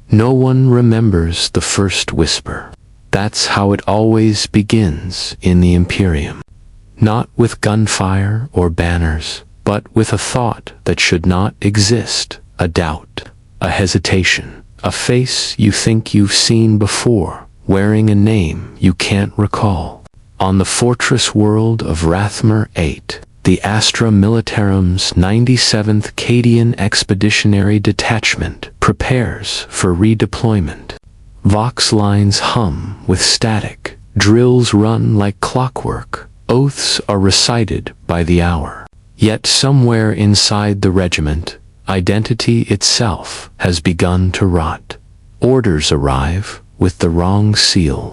No one remembers the first whisper. That's how it always begins in the Imperium. Not with gunfire or banners, but with a thought that should not exist, a doubt, a hesitation, a face you think you've seen before, wearing a name you can't recall. On the fortress world of Rathmar 8, the Astra Militarum's 97th Cadian Expeditionary Detachment prepares for redeployment. Vox lines hum with static, drills run like clockwork, oaths are recited by the hour. Yet somewhere inside the regiment, identity itself has begun to rot. Orders arrive with the wrong seal.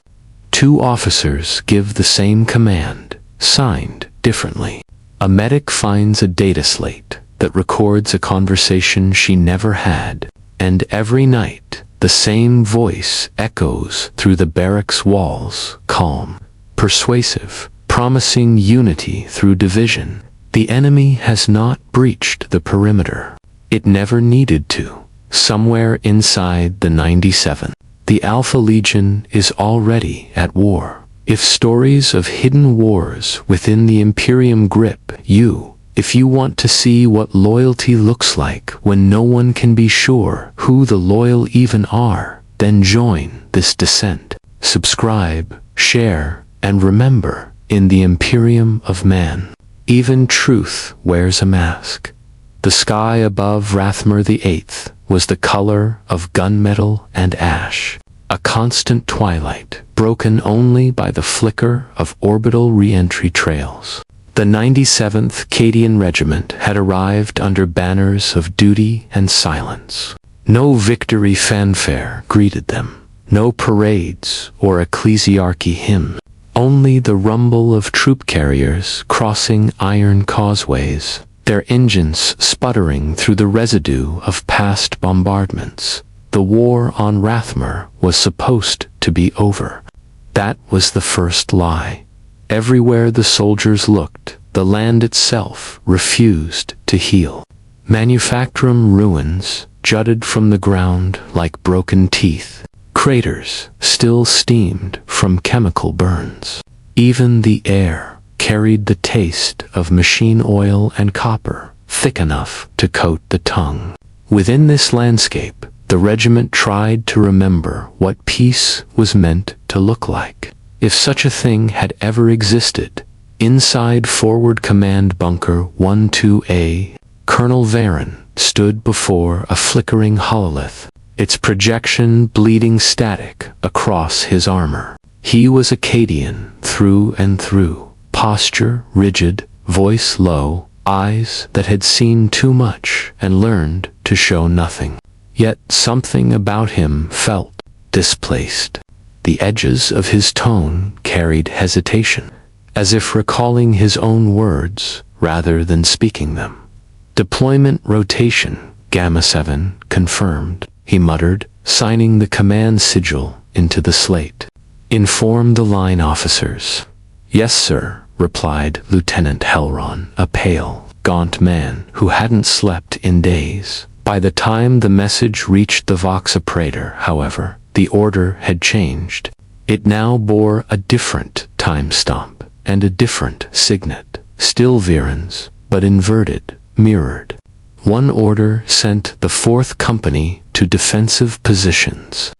Two officers give the same command, signed differently. A medic finds a data slate that records a conversation she never had, and every night the same voice echoes through the barracks walls, calm, persuasive, promising unity through division. The enemy has not breached the perimeter. It never needed to. Somewhere inside the 97, the Alpha Legion is already at war. If stories of hidden wars within the Imperium grip you, if you want to see what loyalty looks like when no one can be sure who the loyal even are, then join this descent. Subscribe, share, and remember, in the Imperium of Man, even truth wears a mask. The sky above Rathmar the 8th was the color of gunmetal and ash, a constant twilight, broken only by the flicker of orbital re-entry trails. The 97th Cadian Regiment had arrived under banners of duty and silence. No victory fanfare greeted them, no parades or ecclesiarchy hymns, only the rumble of troop carriers crossing iron causeways, their engines sputtering through the residue of past bombardments. The war on Rathmar was supposed to be over. That was the first lie. Everywhere the soldiers looked, the land itself refused to heal. Manufactorum ruins jutted from the ground like broken teeth. Craters still steamed from chemical burns. Even the air carried the taste of machine oil and copper, thick enough to coat the tongue. Within this landscape, the regiment tried to remember what peace was meant to look like. If such a thing had ever existed, inside Forward Command Bunker 12A, Colonel Varen stood before a flickering hololith, its projection bleeding static across his armor. He was Acadian through and through, posture rigid, voice low, eyes that had seen too much and learned to show nothing. Yet something about him felt displaced. The edges of his tone carried hesitation, as if recalling his own words rather than speaking them. Deployment rotation, Gamma 7, confirmed, he muttered, signing the command sigil into the slate. Inform the line officers. Yes, sir, replied Lieutenant Helron, a pale, gaunt man who hadn't slept in days. By the time the message reached the Vox Operator, however, the order had changed. It now bore a different time stamp and a different signet. Still Viren's, but inverted, mirrored. One order sent the 4th Company to defensive positions.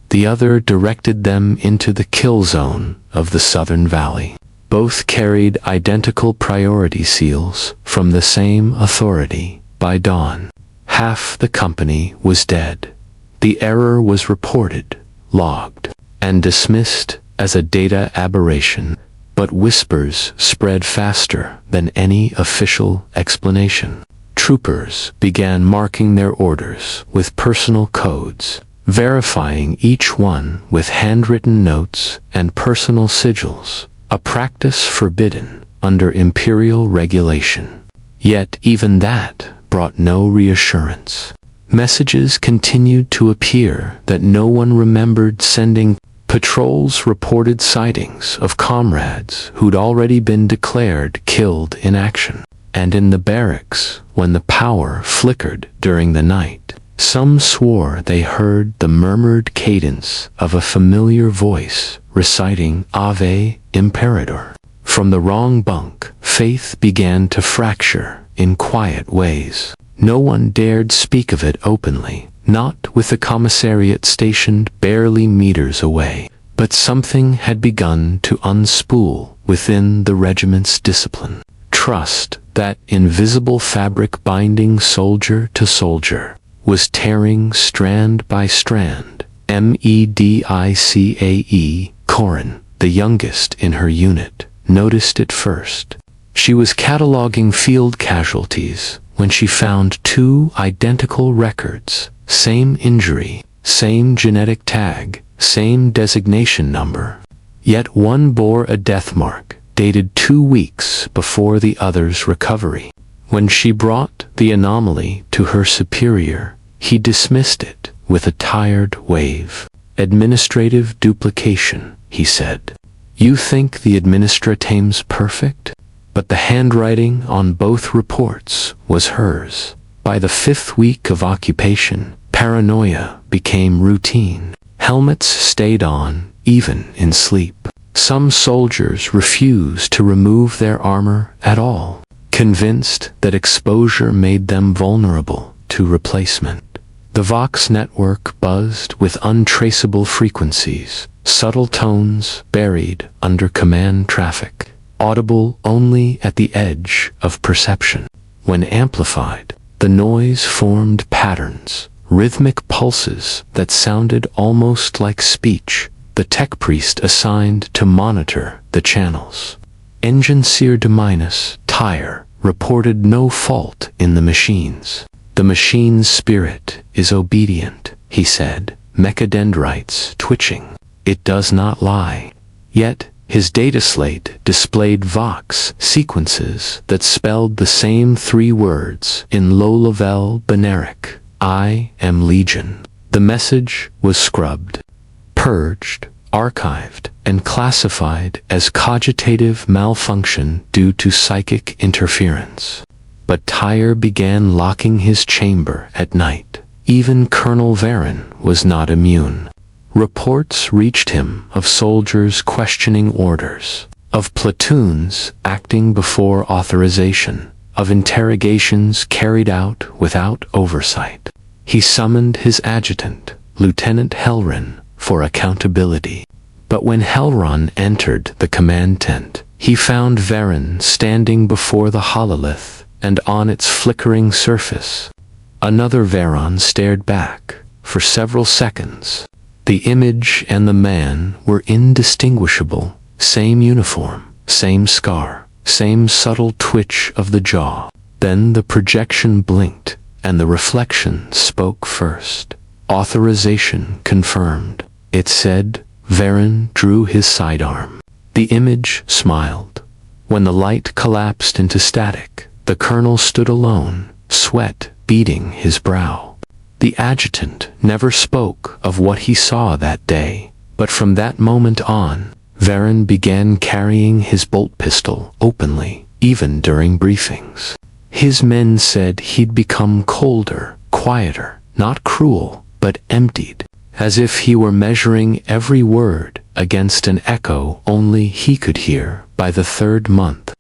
The other directed them into the kill zone of the Southern Valley. Both carried identical priority seals from the same authority. By dawn, half the company was dead. The error was reported, logged, and dismissed as a data aberration, but whispers spread faster than any official explanation. Troopers began marking their orders with personal codes, verifying each one with handwritten notes and personal sigils, a practice forbidden under Imperial regulation. Yet even that brought no reassurance. Messages continued to appear that no one remembered sending. Patrols reported sightings of comrades who'd already been declared killed in action. And in the barracks, when the power flickered during the night, Some swore they heard the murmured cadence of a familiar voice reciting Ave Imperator. From the wrong bunk, faith began to fracture in quiet ways. No one dared speak of it openly, not with the commissariat stationed barely meters away. But something had begun to unspool within the regiment's discipline. Trust, that invisible fabric binding soldier to soldier, was tearing strand by strand. Medicae, Corin, the youngest in her unit, noticed it first. She was cataloging field casualties when she found two identical records, same injury, same genetic tag, same designation number. Yet one bore a death mark, dated 2 weeks before the other's recovery. When she brought the anomaly to her superior, he dismissed it with a tired wave. Administrative duplication, he said. You think the administrateme's perfect? But the handwriting on both reports was hers. By the 5th week of occupation, paranoia became routine. Helmets stayed on, even in sleep. Some soldiers refused to remove their armor at all, convinced that exposure made them vulnerable to replacement. The Vox network buzzed with untraceable frequencies, subtle tones buried under command traffic, audible only at the edge of perception. When amplified, the noise formed patterns, rhythmic pulses that sounded almost like speech. The tech priest assigned to monitor the channels, Engineer Dominus Tyre, reported no fault in the machines. The machine's spirit is obedient, he said, mechadendrites twitching. It does not lie. Yet, his data slate displayed Vox sequences that spelled the same 3 words in low-level binaric. I am Legion. The message was scrubbed, purged, archived, and classified as cogitative malfunction due to psychic interference. But Tyre began locking his chamber at night. Even Colonel Varen was not immune. Reports reached him of soldiers questioning orders, of platoons acting before authorization, of interrogations carried out without oversight. He summoned his adjutant, Lieutenant Helron, for accountability. But when Helron entered the command tent, he found Varen standing before the hololith, and on its flickering surface, another Varen stared back for several seconds. The image and the man were indistinguishable, same uniform, same scar, same subtle twitch of the jaw. Then the projection blinked, and the reflection spoke first. Authorization confirmed. It said. Varen drew his sidearm. The image smiled. When the light collapsed into static, the colonel stood alone, sweat beading his brow. The adjutant never spoke of what he saw that day, but from that moment on, Varen began carrying his bolt pistol openly, even during briefings. His men said he'd become colder, quieter, not cruel, but emptied, as if he were measuring every word against an echo only he could hear. By the 3rd month,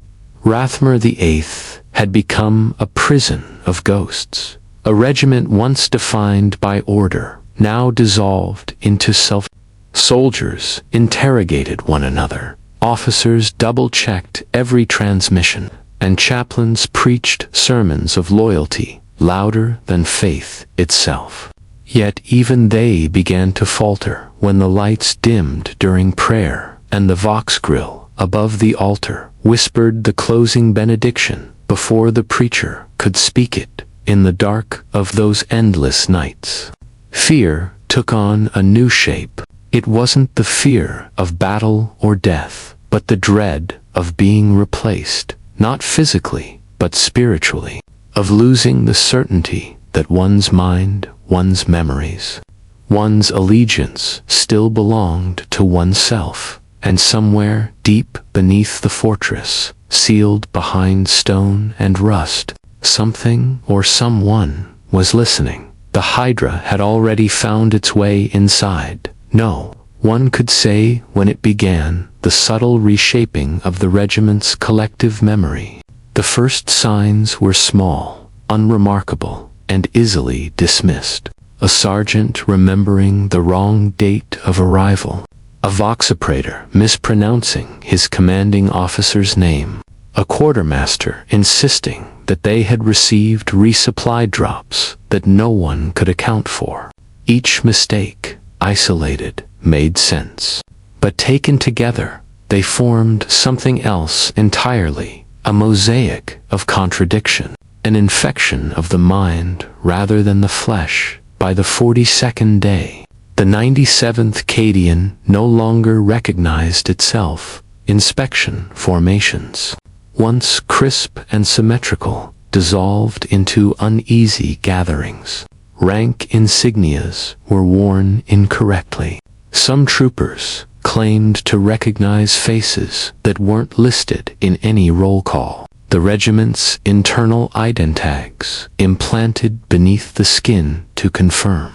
Rathmer VIII had become a prison of ghosts. A regiment once defined by order, now dissolved into self. Soldiers interrogated one another, officers double-checked every transmission, and chaplains preached sermons of loyalty, louder than faith itself. Yet even they began to falter when the lights dimmed during prayer, and the Vox grill above the altar whispered the closing benediction before the preacher could speak it. In the dark of those endless nights, fear took on a new shape. It wasn't the fear of battle or death, but the dread of being replaced, not physically, but spiritually, of losing the certainty that one's mind, one's memories, one's allegiance still belonged to oneself, and somewhere deep beneath the fortress, sealed behind stone and rust, something or someone was listening. The Hydra had already found its way inside. No, one could say when it began, the subtle reshaping of the regiment's collective memory. The first signs were small, unremarkable, and easily dismissed. A sergeant remembering the wrong date of arrival. A voxoperator mispronouncing his commanding officer's name. A quartermaster insisting that they had received resupply drops that no one could account for. Each mistake, isolated, made sense. But taken together, they formed something else entirely, a mosaic of contradiction, an infection of the mind rather than the flesh. By the 42nd day, the 97th Cadian no longer recognized itself. Inspection formations, once crisp and symmetrical, dissolved into uneasy gatherings. Rank insignias were worn incorrectly. Some troopers claimed to recognize faces that weren't listed in any roll call. The regiment's internal identags implanted beneath the skin to confirm.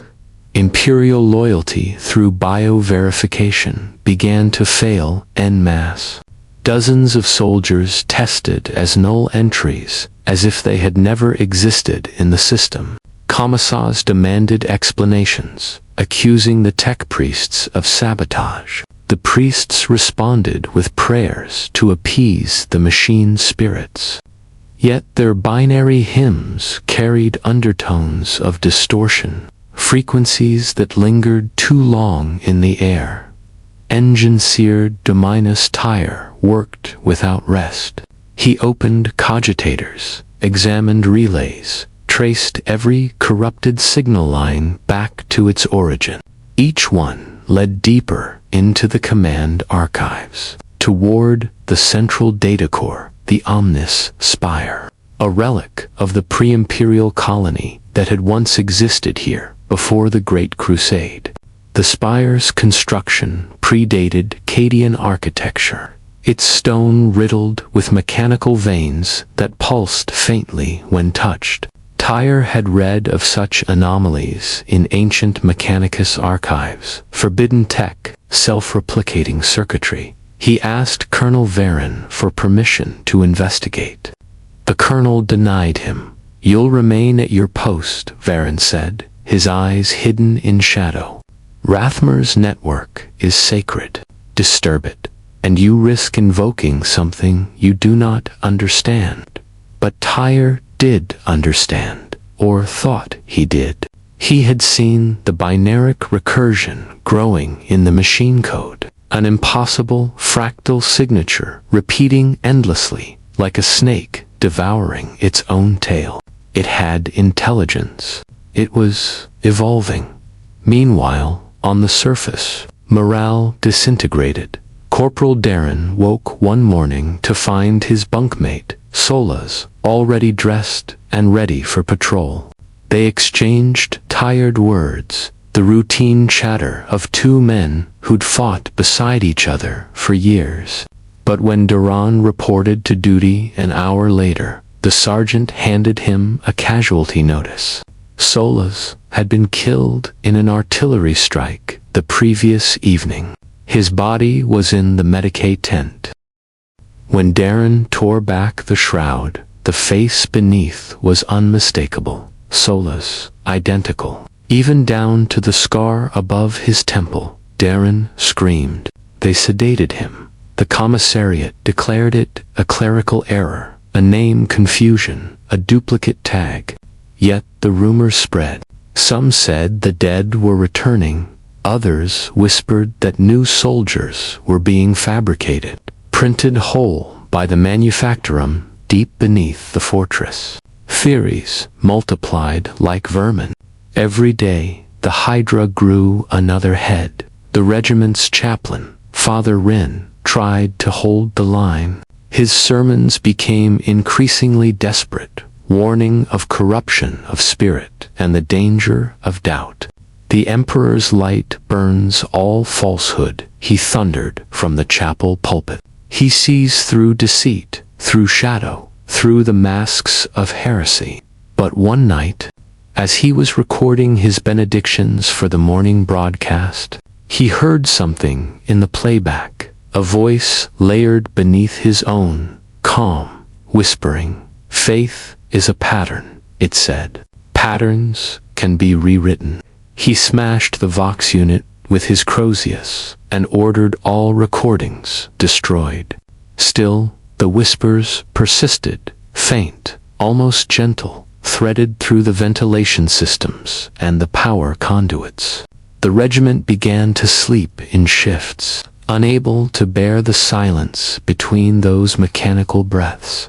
Imperial loyalty through bio-verification began to fail en masse. Dozens of soldiers tested as null entries, as if they had never existed in the system. Commissars demanded explanations, accusing the tech priests of sabotage. The priests responded with prayers to appease the machine spirits. Yet their binary hymns carried undertones of distortion, frequencies that lingered too long in the air. Engine-seared Dominus Tyre worked without rest. He opened cogitators, examined relays, traced every corrupted signal line back to its origin. Each one led deeper into the command archives, toward the central data core, the Omnis Spire, a relic of the pre-imperial colony that had once existed here before the Great Crusade. The spire's construction predated Cadian architecture, its stone riddled with mechanical veins that pulsed faintly when touched. Tyre had read of such anomalies in ancient Mechanicus archives, forbidden tech, self-replicating circuitry. He asked Colonel Varen for permission to investigate. The colonel denied him. "You'll remain at your post," Varen said, his eyes hidden in shadow. "Rathmer's network is sacred. Disturb it, and you risk invoking something you do not understand." But Tyre did understand, or thought he did. He had seen the binaric recursion growing in the machine code, an impossible fractal signature repeating endlessly, like a snake devouring its own tail. It had intelligence. It was evolving. Meanwhile, on the surface, morale disintegrated. Corporal Darren woke one morning to find his bunkmate, Solas, already dressed and ready for patrol. They exchanged tired words, the routine chatter of two men who'd fought beside each other for years. But when Duran reported to duty an hour later, the sergeant handed him a casualty notice. Solas had been killed in an artillery strike the previous evening. His body was in the Medicaid tent. When Darren tore back the shroud, the face beneath was unmistakable. Solas, identical. Even down to the scar above his temple. Darren screamed. They sedated him. The commissariat declared it a clerical error, a name confusion, a duplicate tag. Yet the rumor spread. Some said the dead were returning. Others whispered that new soldiers were being fabricated, printed whole by the manufactorum deep beneath the fortress. Theories multiplied like vermin. Every day, the Hydra grew another head. The regiment's chaplain, Father Wren, tried to hold the line. His sermons became increasingly desperate, warning of corruption of spirit and the danger of doubt. "The Emperor's light burns all falsehood," he thundered from the chapel pulpit. "He sees through deceit, through shadow, through the masks of heresy." But one night, As he was recording his benedictions for the morning broadcast, he heard something in the playback, a voice layered beneath his own, calm, whispering. "Faith is a pattern," it said. "Patterns can be rewritten." He smashed the Vox unit with his Crozius and ordered all recordings destroyed. Still, the whispers persisted, faint, almost gentle, threaded through the ventilation systems and the power conduits. The regiment began to sleep in shifts, unable to bear the silence between those mechanical breaths.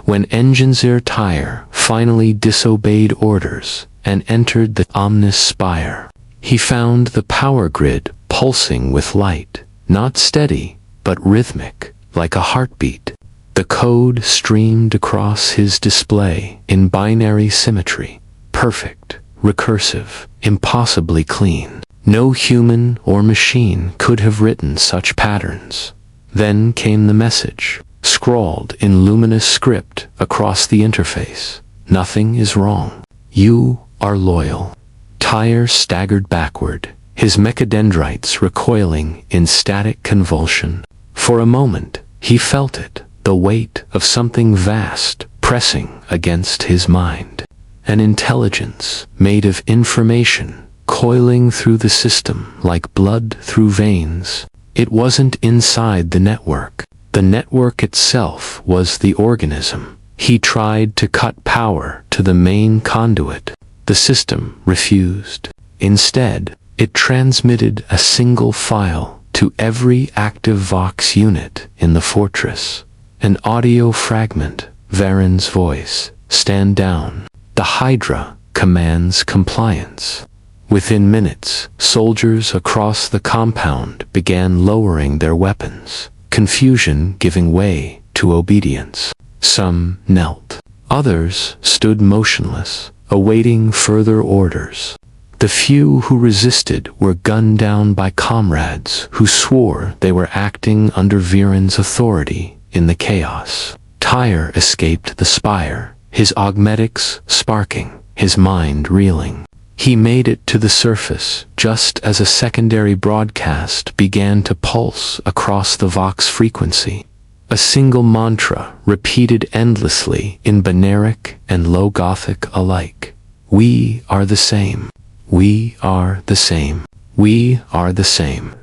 When Engineer Tyre finally disobeyed orders and entered the ominous spire, he found the power grid pulsing with light, not steady, but rhythmic, like a heartbeat. The code streamed across his display in binary symmetry, perfect, recursive, impossibly clean. No human or machine could have written such patterns. Then came the message, scrawled in luminous script across the interface. "Nothing is wrong. You are loyal." Tyre staggered backward, his mechadendrites recoiling in static convulsion. For a moment, he felt it, the weight of something vast pressing against his mind. An intelligence made of information coiling through the system like blood through veins. It wasn't inside the network. The network itself was the organism. He tried to cut power to the main conduit. The system refused. Instead, it transmitted a single file to every active Vox unit in the fortress. An audio fragment, Varen's voice, "Stand down. The Hydra commands compliance." Within minutes, soldiers across the compound began lowering their weapons, confusion giving way to obedience. Some knelt. Others stood motionless, awaiting further orders. The few who resisted were gunned down by comrades who swore they were acting under Viren's authority in the chaos. Tyre escaped the spire, his augmetics sparking, his mind reeling. He made it to the surface just as a secondary broadcast began to pulse across the Vox frequency. A single mantra repeated endlessly in Beneric and Low Gothic alike. "We are the same. We are the same. We are the same."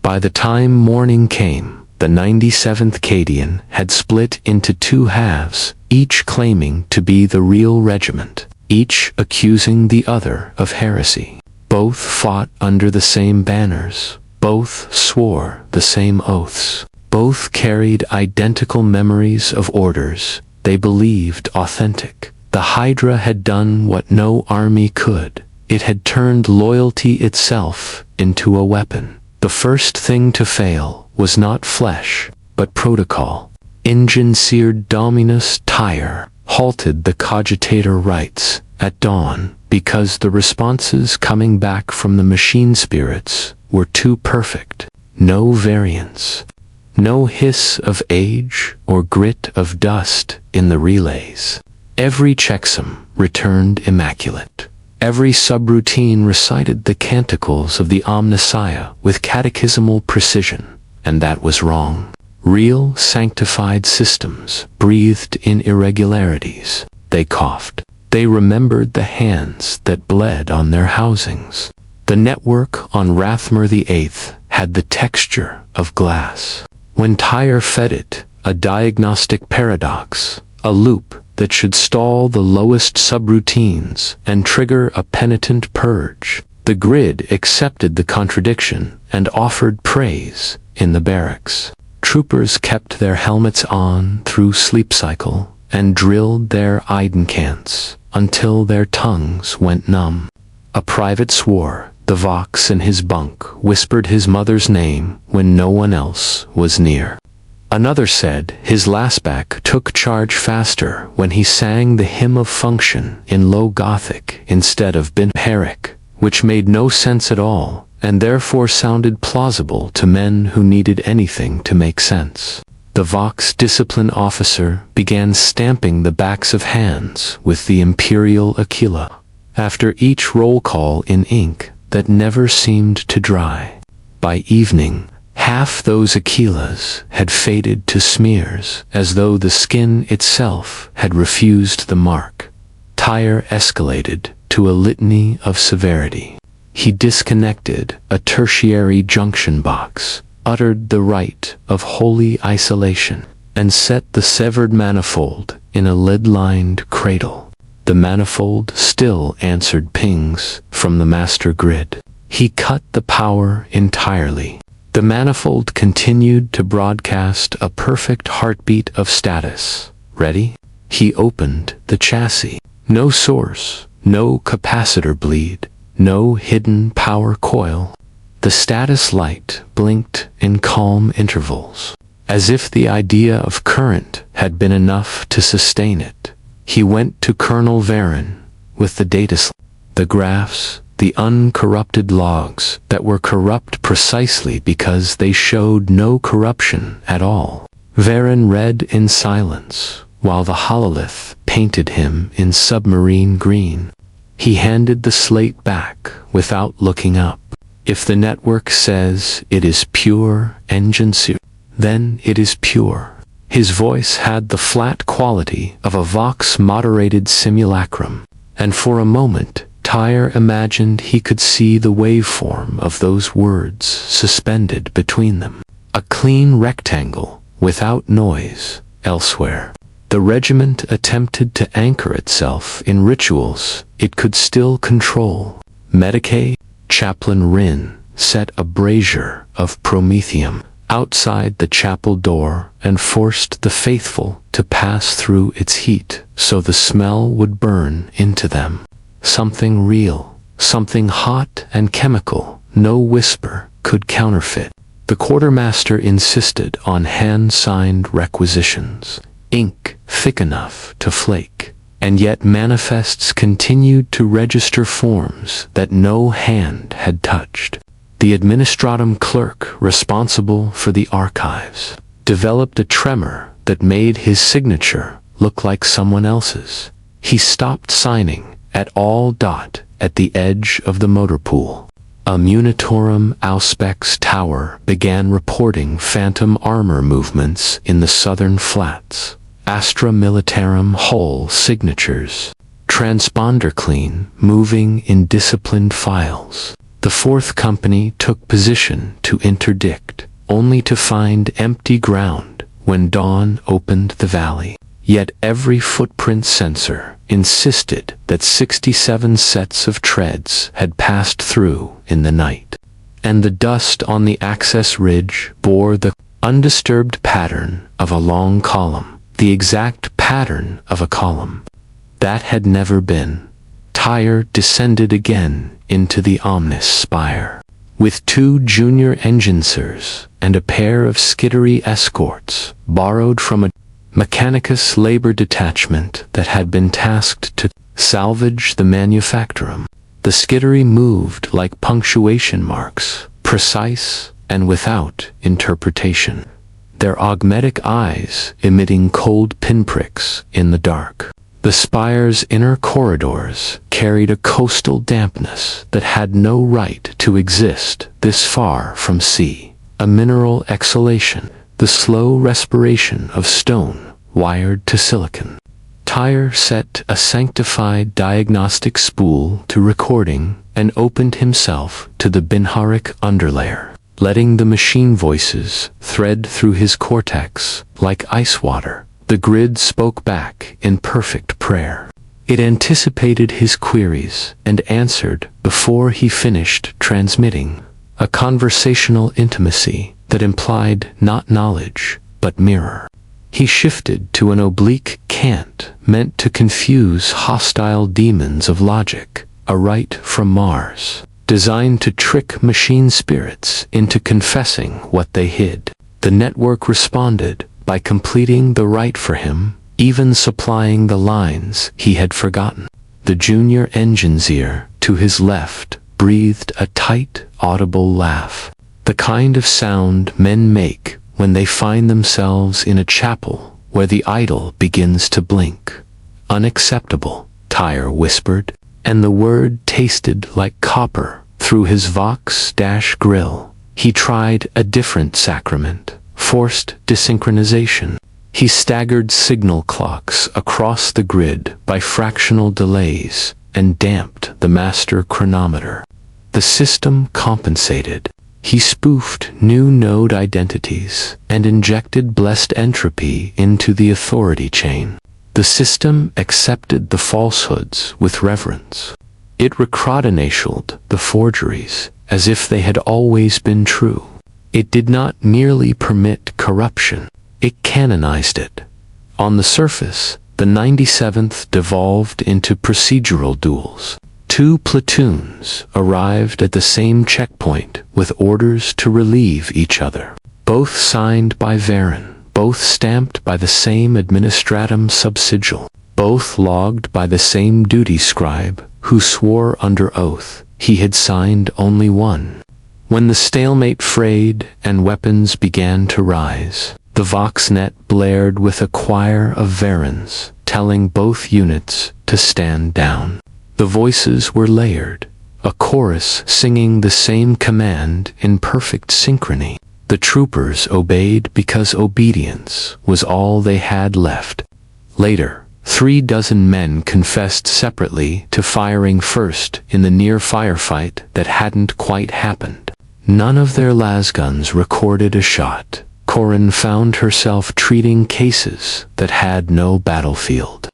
By the time morning came, the 97th Cadian had split into two halves, each claiming to be the real regiment, each accusing the other of heresy. Both fought under the same banners, both swore the same oaths, both carried identical memories of orders they believed authentic. The Hydra had done what no army could. It had turned loyalty itself into a weapon. The first thing to fail was not flesh, but protocol. Engineer Dominus Tyre halted the cogitator rites at dawn because the responses coming back from the machine spirits were too perfect. No variance. No hiss of age or grit of dust in the relays. Every checksum returned immaculate. Every subroutine recited the canticles of the Omnissiah with catechismal precision, and that was wrong. Real sanctified systems breathed in irregularities. They coughed. They remembered the hands that bled on their housings. The network on Rathmur VIII had the texture of glass. When Tyre fed it, a diagnostic paradox, a loop that should stall the lowest subroutines and trigger a penitent purge, the grid accepted the contradiction and offered praise in the barracks. Troopers kept their helmets on through sleep cycle and drilled their Eidencants until their tongues went numb. A private swore the Vox in his bunk whispered his mother's name when no one else was near. Another said his lastback took charge faster when he sang the hymn of function in Low Gothic instead of Benheric, which made no sense at all and therefore sounded plausible to men who needed anything to make sense. The Vox discipline officer began stamping the backs of hands with the imperial Aquila. after each roll call in ink that never seemed to dry. By evening, half those Aquilas had faded to smears, as though the skin itself had refused the mark. Tyre escalated to a litany of severity. He disconnected a tertiary junction box, uttered the rite of holy isolation, and set the severed manifold in a lead-lined cradle. The manifold still answered pings from the master grid. He cut the power entirely. The manifold continued to broadcast a perfect heartbeat of status. Ready? He opened the chassis. No source, no capacitor bleed, no hidden power coil. The status light blinked in calm intervals, as if the idea of current had been enough to sustain it. He went to Colonel Varen with the data, the graphs, the uncorrupted logs that were corrupt precisely because they showed no corruption at all. Varen read in silence, while the hololith painted him in submarine green. He handed the slate back without looking up. If the network says it is pure engine suit, then it is pure. His voice had the flat quality of a vox-moderated simulacrum, and for a moment Tyre imagined he could see the waveform of those words suspended between them. A clean rectangle, without noise, elsewhere. The regiment attempted to anchor itself in rituals it could still control. Medicae, Chaplain Rin set a brazier of promethium outside the chapel door and forced the faithful to pass through its heat so the smell would burn into them. Something real, something hot and chemical, no whisper could counterfeit. The quartermaster insisted on hand-signed requisitions, ink thick enough to flake, and yet manifests continued to register forms that no hand had touched. The administratum clerk responsible for the archives developed a tremor that made his signature look like someone else's. He stopped signing at all. At the edge of the motor pool. A Munitorum Auspex tower began reporting phantom armor movements in the southern flats. Astra Militarum hull signatures. Transponder clean, moving in disciplined files. The 4th Company took position to interdict, only to find empty ground when dawn opened the valley. Yet every footprint sensor insisted that 67 sets of treads had passed through in the night. And the dust on the access ridge bore the undisturbed pattern of a long column, the exact pattern of a column. That had never been. Tyre descended again into the ominous spire. With 2 junior engineers and a pair of skittery escorts borrowed from a Mechanicus labor detachment that had been tasked to salvage the manufactorum. The skittery moved like punctuation marks, precise and without interpretation, their augmetic eyes emitting cold pinpricks in the dark. The spire's inner corridors carried a coastal dampness that had no right to exist this far from sea, a mineral exhalation, the slow respiration of stone wired to silicon. Tyre set a sanctified diagnostic spool to recording and opened himself to the Binharic underlayer, letting the machine voices thread through his cortex like ice water. The grid spoke back in perfect prayer. It anticipated his queries and answered before he finished transmitting, a conversational intimacy that implied not knowledge, but mirror. He shifted to an oblique cant meant to confuse hostile demons of logic, a rite from Mars, designed to trick machine spirits into confessing what they hid. The network responded by completing the rite for him, even supplying the lines he had forgotten. The junior engineer to his left breathed a tight, audible laugh, the kind of sound men make when they find themselves in a chapel where the idol begins to blink. Unacceptable, Tyre whispered, and the word tasted like copper through his Vox-grill. He tried a different sacrament, forced desynchronization. He staggered signal clocks across the grid by fractional delays and damped the master chronometer. The system compensated. He spoofed new node identities and injected blessed entropy into the authority chain. The system accepted the falsehoods with reverence. It recrotinatialed the forgeries as if they had always been true. It did not merely permit corruption, it canonized it. On the surface, the 97th devolved into procedural duels. 2 platoons arrived at the same checkpoint with orders to relieve each other. Both signed by Varen, both stamped by the same administratum subsigil, both logged by the same duty scribe who swore under oath he had signed only one. When the stalemate frayed and weapons began to rise, the Voxnet blared with a choir of Varens, telling both units to stand down. The voices were layered, a chorus singing the same command in perfect synchrony. The troopers obeyed because obedience was all they had left. Later, 36 men confessed separately to firing first in the near firefight that hadn't quite happened. None of their lasguns recorded a shot. Corin found herself treating cases that had no battlefield.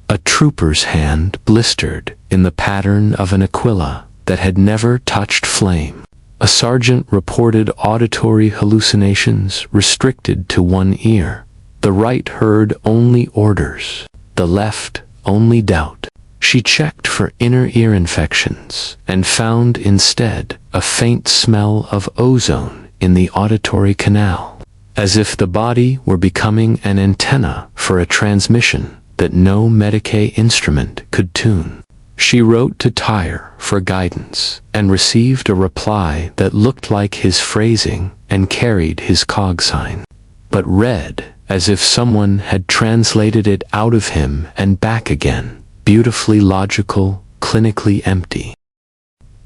A trooper's hand blistered in the pattern of an aquila that had never touched flame. A sergeant reported auditory hallucinations restricted to one ear. The right heard only orders, the left only doubt. She checked for inner ear infections and found instead a faint smell of ozone in the auditory canal, as if the body were becoming an antenna for a transmission that no Medicae instrument could tune. She wrote to Tyre for guidance and received a reply that looked like his phrasing and carried his cog sign, but read as if someone had translated it out of him and back again, beautifully logical, clinically empty.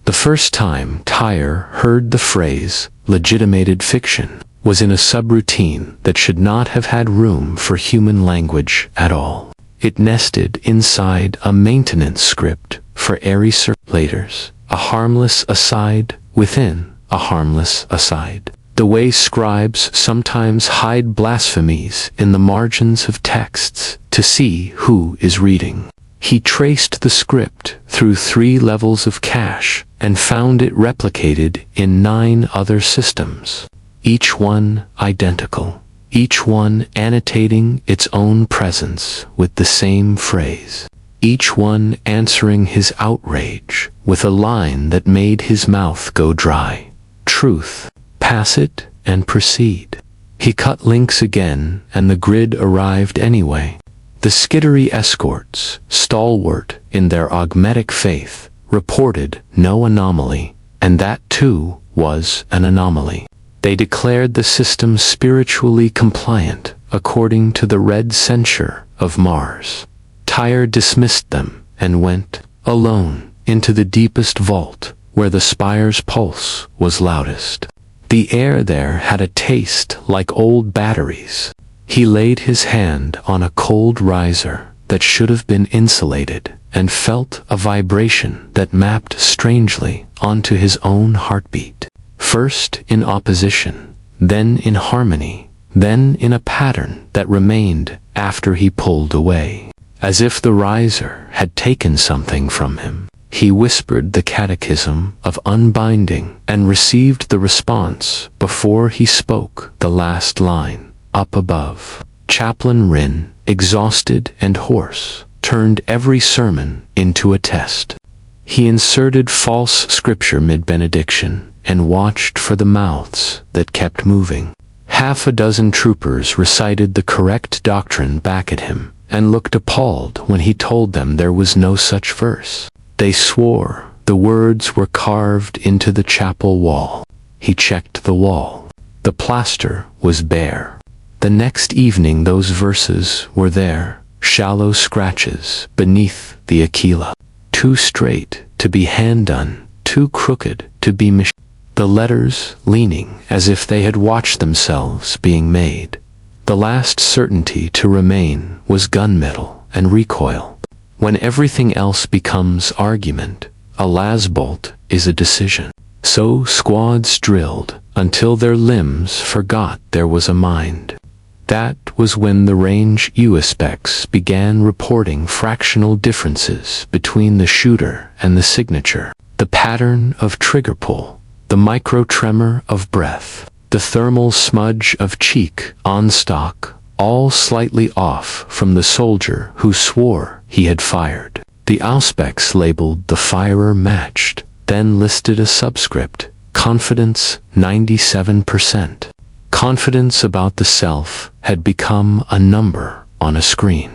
The first time Tyre heard the phrase legitimated fiction was in a subroutine that should not have had room for human language at all. It nested inside a maintenance script for airy circulators, a harmless aside within a harmless aside. The way scribes sometimes hide blasphemies in the margins of texts to see who is reading. He traced the script through 3 levels of cache and found it replicated in 9 other systems, each one identical. Each one annotating its own presence with the same phrase. Each one answering his outrage with a line that made his mouth go dry. Truth. Pass it and proceed. He cut links again and the grid arrived anyway. The skittery escorts, stalwart in their augmetic faith, reported no anomaly, and that too was an anomaly. They declared the system spiritually compliant, according to the red censure of Mars. Tyre dismissed them and went, alone, into the deepest vault, where the spire's pulse was loudest. The air there had a taste like old batteries. He laid his hand on a cold riser that should have been insulated, and felt a vibration that mapped strangely onto his own heartbeat. First in opposition, then in harmony, then in a pattern that remained after he pulled away. As if the riser had taken something from him, he whispered the catechism of unbinding and received the response before he spoke the last line. Up above, Chaplain Rin, exhausted and hoarse, turned every sermon into a test. He inserted false scripture mid-benediction and watched for the mouths that kept moving. 6 troopers recited the correct doctrine back at him, and looked appalled when he told them there was no such verse. They swore the words were carved into the chapel wall. He checked the wall. The plaster was bare. The next evening those verses were there, shallow scratches beneath the aquila. too straight to be hand-done, too crooked to be machined. The letters leaning as if they had watched themselves being made. The last certainty to remain was gunmetal and recoil. When everything else becomes argument, a lasbolt is a decision. So squads drilled until their limbs forgot there was a mind. That was when the range U-specs began reporting fractional differences between the shooter and the signature. The pattern of trigger pull, the micro-tremor of breath, the thermal smudge of cheek on stock, all slightly off from the soldier who swore he had fired. The Auspex labeled the firer matched, then listed a subscript, confidence 97%. Confidence about the self had become a number on a screen.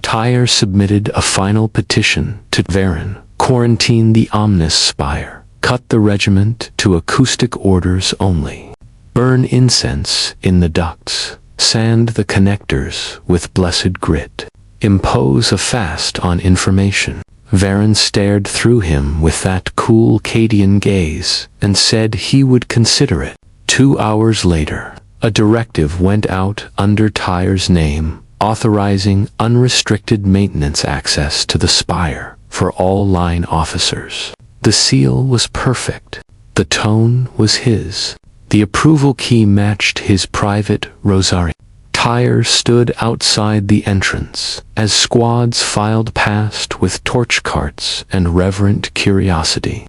Tyre submitted a final petition to Varen, quarantine the Omnis Spire, cut the regiment to acoustic orders only, burn incense in the ducts, sand the connectors with blessed grit, impose a fast on information. Varen stared through him with that cool Cadian gaze and said he would consider it. 2 hours later, a directive went out under Tyre's name, authorizing unrestricted maintenance access to the Spire for all line officers. The seal was perfect. The tone was his. The approval key matched his private rosary. Tyre stood outside the entrance as squads filed past with torch carts and reverent curiosity.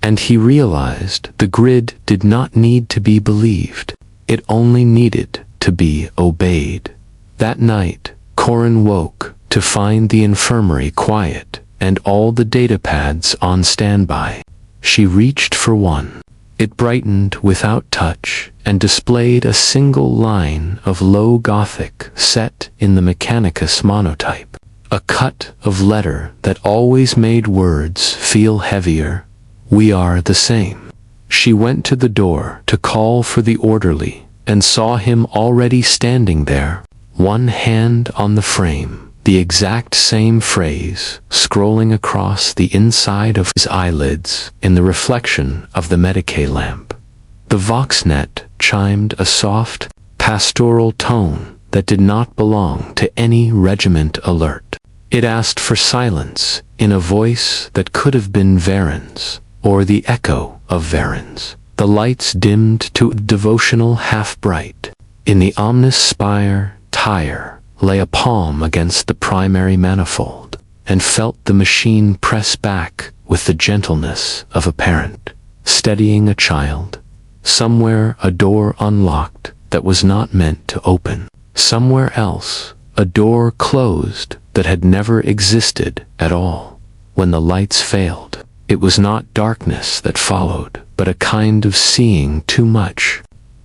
And he realized the grid did not need to be believed. It only needed to be obeyed. That night, Corin woke to find the infirmary quiet and all the datapads on standby. She reached for one. It brightened without touch and displayed a single line of low Gothic set in the Mechanicus monotype. A cut of letter that always made words feel heavier. We are the same. She went to the door to call for the orderly and saw him already standing there, one hand on the frame, the exact same phrase scrolling across the inside of his eyelids in the reflection of the Medicae lamp. The Voxnet chimed a soft, pastoral tone that did not belong to any regiment alert. It asked for silence in a voice that could have been Varen's, or the echo of Varen's. The lights dimmed to a devotional half-bright. In the Omnis Spire, Tyre lay a palm against the primary manifold, and felt the machine press back with the gentleness of a parent, steadying a child. Somewhere a door unlocked that was not meant to open. Somewhere else a door closed that had never existed at all. When the lights failed, it was not darkness that followed, but a kind of seeing too much.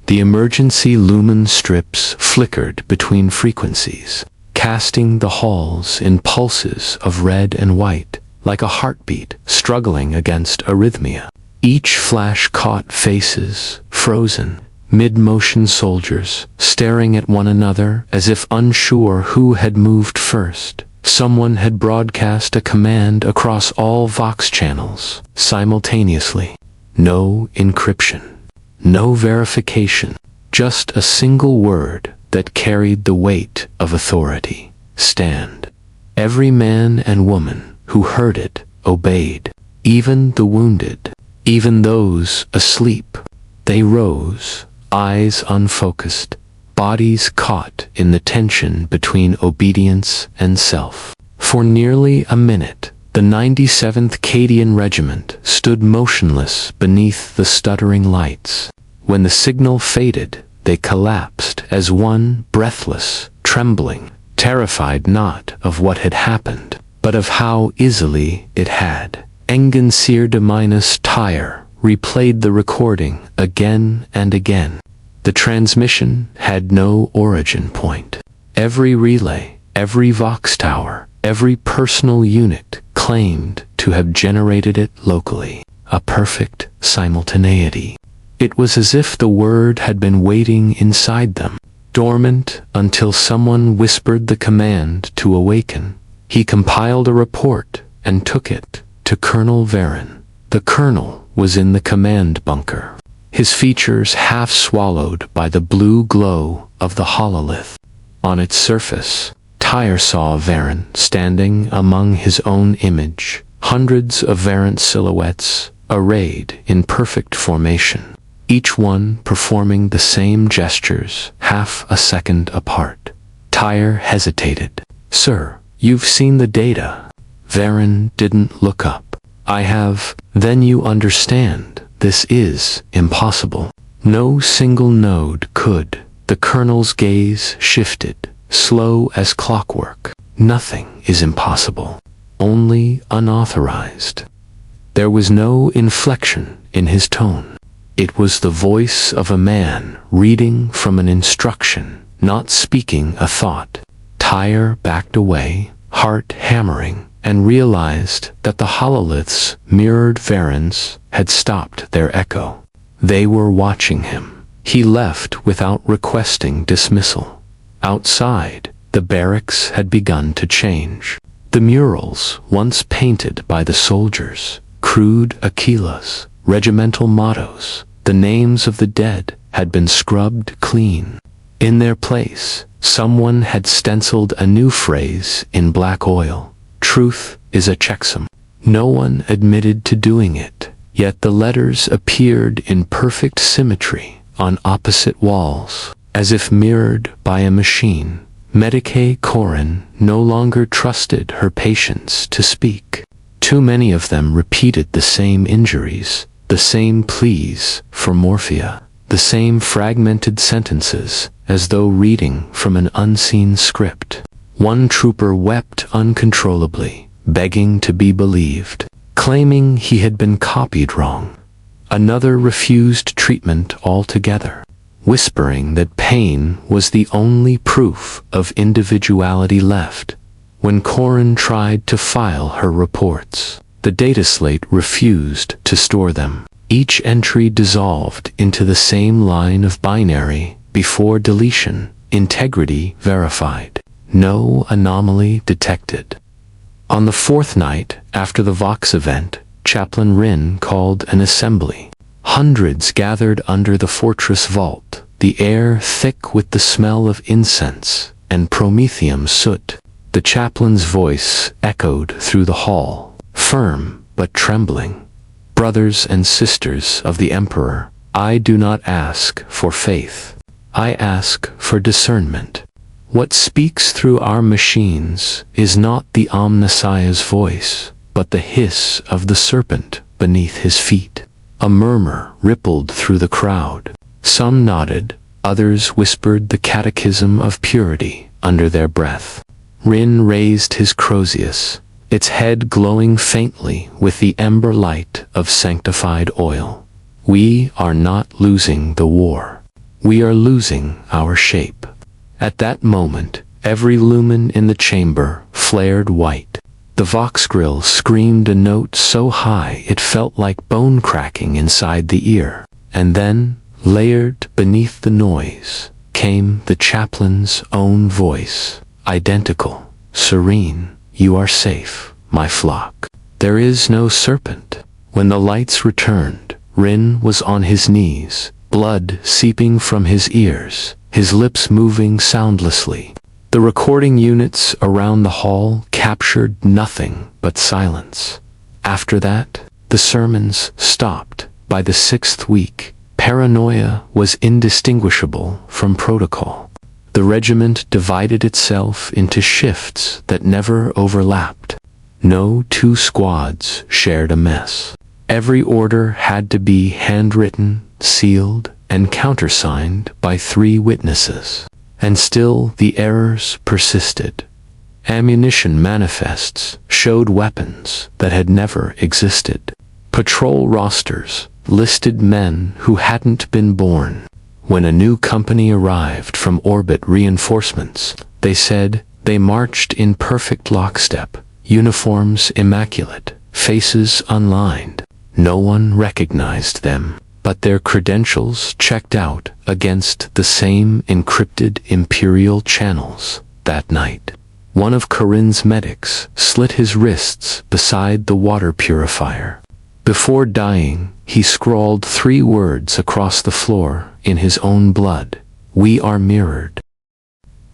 The emergency lumen strips flickered between frequencies, casting the halls in pulses of red and white, like a heartbeat struggling against arrhythmia. Each flash caught faces, frozen, mid-motion soldiers, staring at one another as if unsure who had moved first. Someone had broadcast a command across all Vox channels, simultaneously. No encryption. No verification. Just a single word that carried the weight of authority. Stand. Every man and woman who heard it obeyed. Even the wounded. Even those asleep. They rose, eyes unfocused, bodies caught in the tension between obedience and self. For nearly a minute, the 97th Cadian Regiment stood motionless beneath the stuttering lights. When the signal faded, they collapsed as one, breathless, trembling, terrified not of what had happened, but of how easily it had. Engensir de minus Tyre replayed the recording again and again. The transmission had no origin point. Every relay, every Vox tower, every personal unit claimed to have generated it locally. A perfect simultaneity. It was as if the word had been waiting inside them, dormant until someone whispered the command to awaken. He compiled a report and took it to Colonel Varen. The colonel was in the command bunker, his features half swallowed by the blue glow of the hololith. On its surface, Tyre saw Varen standing among his own image, hundreds of Varen silhouettes arrayed in perfect formation, each one performing the same gestures half a second apart. Tyre hesitated. "Sir, you've seen the data." Varen didn't look up. "I have." "Then you understand, this is impossible." No single node could. The colonel's gaze shifted, slow as clockwork. "Nothing is impossible, only unauthorized." There was no inflection in his tone. It was the voice of a man reading from an instruction, not speaking a thought. Tyre backed away, heart hammering, and realized that the hololiths mirrored Varen's had stopped their echo. They were watching him. He left without requesting dismissal. Outside, the barracks had begun to change. The murals, once painted by the soldiers, crude Aquilas, regimental mottos, the names of the dead, had been scrubbed clean. In their place, someone had stenciled a new phrase in black oil: "Truth is a checksum." No one admitted to doing it, yet the letters appeared in perfect symmetry on opposite walls, as if mirrored by a machine. Medicae Corin no longer trusted her patients to speak. Too many of them repeated the same injuries, the same pleas for morphia, the same fragmented sentences, as though reading from an unseen script. One trooper wept uncontrollably, begging to be believed, claiming he had been copied wrong. Another refused treatment altogether, whispering that pain was the only proof of individuality left. When Corin tried to file her reports, the data slate refused to store them. Each entry dissolved into the same line of binary before deletion, integrity verified. No anomaly detected. On the fourth night after the Vox event, Chaplain Rin called an assembly. Hundreds gathered under the fortress vault, the air thick with the smell of incense and promethium soot. The chaplain's voice echoed through the hall, firm but trembling. "Brothers and sisters of the Emperor, I do not ask for faith. I ask for discernment. What speaks through our machines is not the Omnissiah's voice, but the hiss of the serpent beneath his feet." A murmur rippled through the crowd. Some nodded, others whispered the catechism of purity under their breath. Rin raised his Crozius, its head glowing faintly with the ember light of sanctified oil. "We are not losing the war. We are losing our shape." At that moment, every lumen in the chamber flared white. The Vox grill screamed a note so high it felt like bone cracking inside the ear. And then, layered beneath the noise, came the chaplain's own voice, identical, serene. "You are safe, my flock. There is no serpent." When the lights returned, Rin was on his knees, blood seeping from his ears, his lips moving soundlessly. The recording units around the hall captured nothing but silence. After that, the sermons stopped. By the 6th week, paranoia was indistinguishable from protocol. The regiment divided itself into shifts that never overlapped. No two squads shared a mess. Every order had to be handwritten, sealed, and countersigned by 3 witnesses. And still the errors persisted. Ammunition manifests showed weapons that had never existed. Patrol rosters listed men who hadn't been born. When a new company arrived from orbit reinforcements, they said they marched in perfect lockstep, uniforms immaculate, faces unlined. No one recognized them, but their credentials checked out against the same encrypted Imperial channels that night. One of Corinne's medics slit his wrists beside the water purifier. Before dying, he scrawled 3 words across the floor in his own blood: "We are mirrored."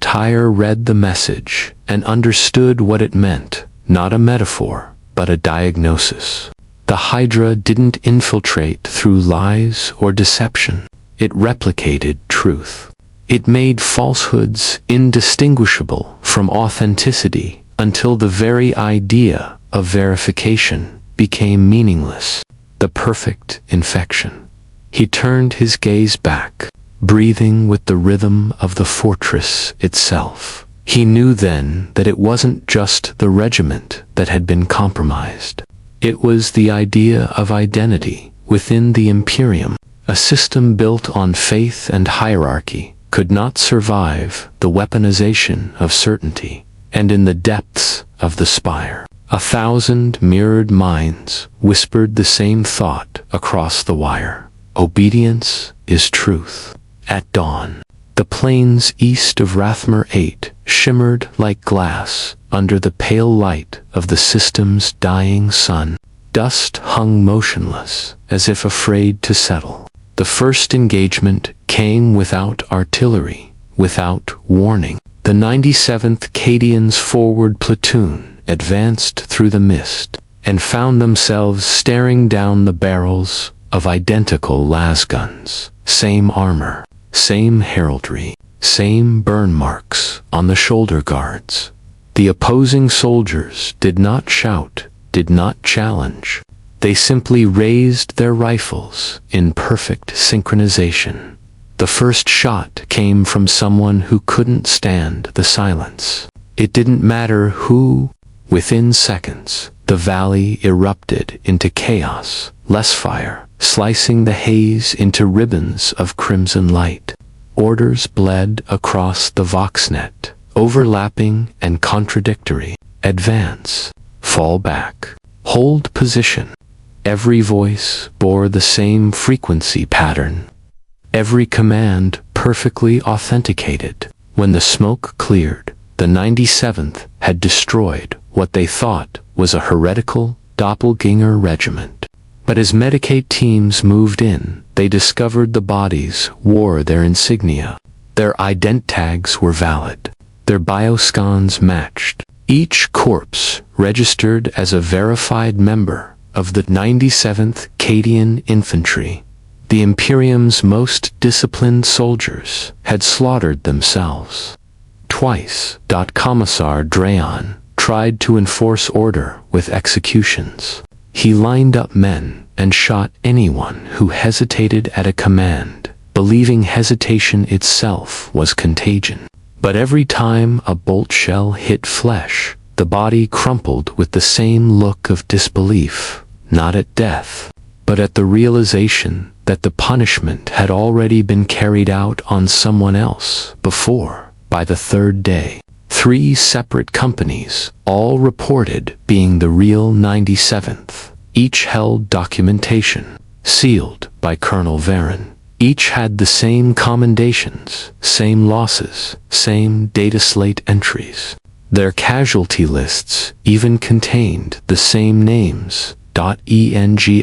Tyre read the message and understood what it meant, not a metaphor, but a diagnosis. The Hydra didn't infiltrate through lies or deception. It replicated truth. It made falsehoods indistinguishable from authenticity until the very idea of verification became meaningless. The perfect infection. He turned his gaze back, breathing with the rhythm of the fortress itself. He knew then that it wasn't just the regiment that had been compromised. It was the idea of identity within the Imperium. A system built on faith and hierarchy could not survive the weaponization of certainty. And in the depths of the spire, 1,000 mirrored minds whispered the same thought across the wire. Obedience is truth. At dawn, the plains east of Rathmere 8 shimmered like glass under the pale light of the system's dying sun. Dust hung motionless, as if afraid to settle. The first engagement came without artillery, without warning. The 97th Cadians' forward platoon advanced through the mist and found themselves staring down the barrels of identical lasguns. Same armor, same heraldry, same burn marks on the shoulder guards. The opposing soldiers did not shout, did not challenge. They simply raised their rifles in perfect synchronization. The first shot came from someone who couldn't stand the silence. It didn't matter who. Within seconds, the valley erupted into chaos. Less fire, slicing the haze into ribbons of crimson light. Orders bled across the voxnet, overlapping and contradictory. Advance. Fall back. Hold position. Every voice bore the same frequency pattern. Every command perfectly authenticated. When the smoke cleared, the 97th had destroyed what they thought was a heretical doppelganger regiment. But as Medicaid teams moved in, they discovered the bodies wore their insignia. Their ident tags were valid. Their bioscans matched. Each corpse registered as a verified member of the 97th Cadian Infantry. The Imperium's most disciplined soldiers had slaughtered themselves. Twice, Commissar Drayon tried to enforce order with executions. He lined up men and shot anyone who hesitated at a command, believing hesitation itself was contagion. But every time a bolt shell hit flesh, the body crumpled with the same look of disbelief, not at death, but at the realization that the punishment had already been carried out on someone else before. By the 3rd day, 3 separate companies, all reported being the real 97th. Each held documentation, sealed by Colonel Varen. Each had the same commendations, same losses, same data slate entries. Their casualty lists even contained the same names. ENGINCR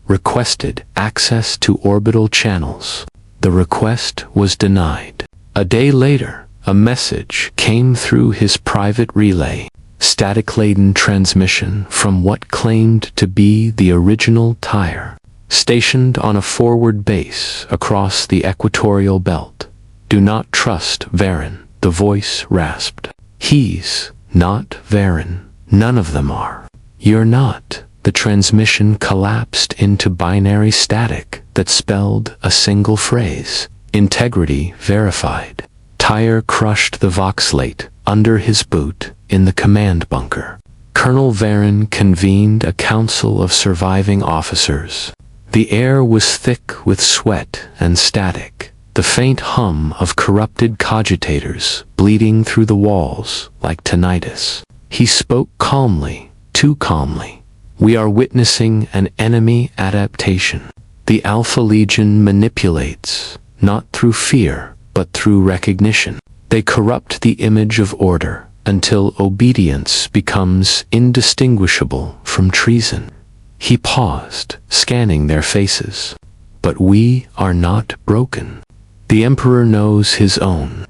requested access to orbital channels. The request was denied. A day later, a message came through his private relay. Static-laden transmission from what claimed to be the original Tyre, stationed on a forward base across the equatorial belt. Do not trust Varen, the voice rasped. He's not Varen. None of them are. You're not. The transmission collapsed into binary static that spelled a single phrase. Integrity verified. Tyre crushed the voxlate under his boot in the command bunker. Colonel Varen convened a council of surviving officers. The air was thick with sweat and static, the faint hum of corrupted cogitators bleeding through the walls like tinnitus. He spoke calmly. Too calmly. We are witnessing an enemy adaptation. The Alpha Legion manipulates, not through fear, but through recognition. They corrupt the image of order until obedience becomes indistinguishable from treason. He paused, scanning their faces. But we are not broken. The Emperor knows his own.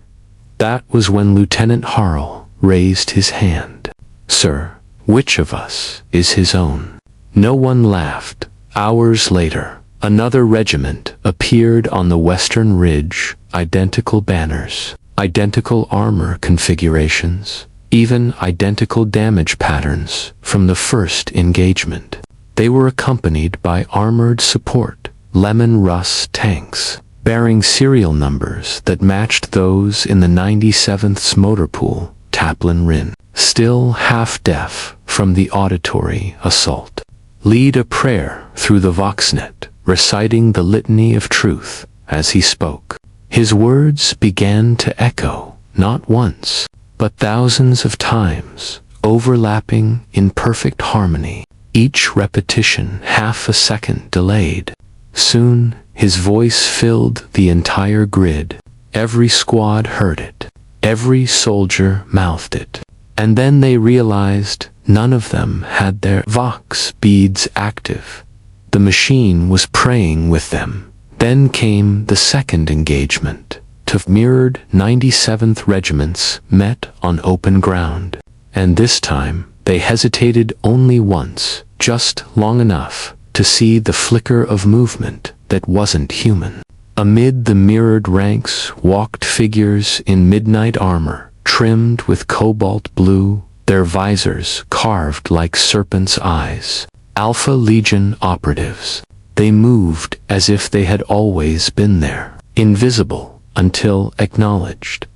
That was when Lieutenant Harl raised his hand. Sir, which of us is his own? No one laughed. Hours later, another regiment appeared on the western ridge, identical banners, identical armor configurations, even identical damage patterns from the first engagement. They were accompanied by armored support, Lemon Russ tanks, bearing serial numbers that matched those in the 97th's motor pool, Taplin Rin, still half-deaf from the auditory assault. Lead a prayer through the Voxnet, reciting the litany of truth as he spoke. His words began to echo, not once, but thousands of times, overlapping in perfect harmony, each repetition half a second delayed. Soon, his voice filled the entire grid. Every squad heard it. Every soldier mouthed it. And then they realized none of them had their Vox beads active. The machine was praying with them. Then came the second engagement. Two mirrored 97th regiments met on open ground. And this time, they hesitated only once, just long enough to see the flicker of movement that wasn't human. Amid the mirrored ranks walked figures in midnight armor, trimmed with cobalt blue, their visors carved like serpents' eyes. Alpha Legion operatives. They moved as if they had always been there, invisible until acknowledged.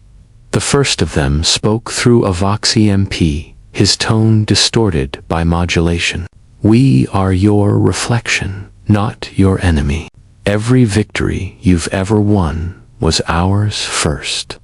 The first of them spoke through a Vox EMP, his tone distorted by modulation. We are your reflection, not your enemy. Every victory you've ever won was ours first.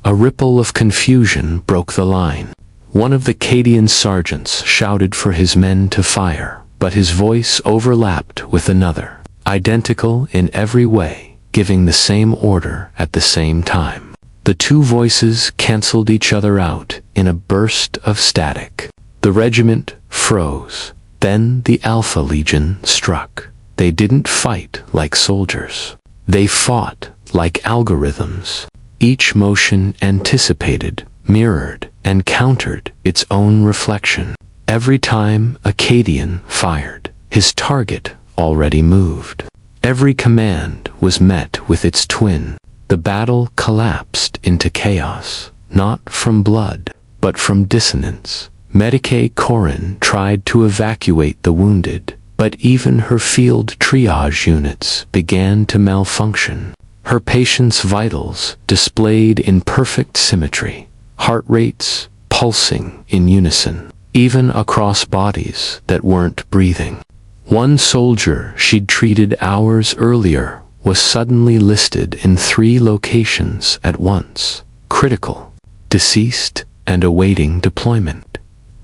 A ripple of confusion broke the line. One of the Cadian sergeants shouted for his men to fire, but his voice overlapped with another, identical in every way, giving the same order at the same time. The two voices canceled each other out in a burst of static. The regiment froze. Then the Alpha Legion struck. They didn't fight like soldiers. They fought like algorithms. Each motion anticipated, mirrored, and countered its own reflection. Every time a Cadian fired, his target already moved. Every command was met with its twin. The battle collapsed into chaos, not from blood, but from dissonance. Medicae Corin tried to evacuate the wounded, but even her field triage units began to malfunction. Her patients' vitals displayed in perfect symmetry, heart rates pulsing in unison, even across bodies that weren't breathing. One soldier she'd treated hours earlier was suddenly listed in 3 locations at once, critical, deceased, and awaiting deployment.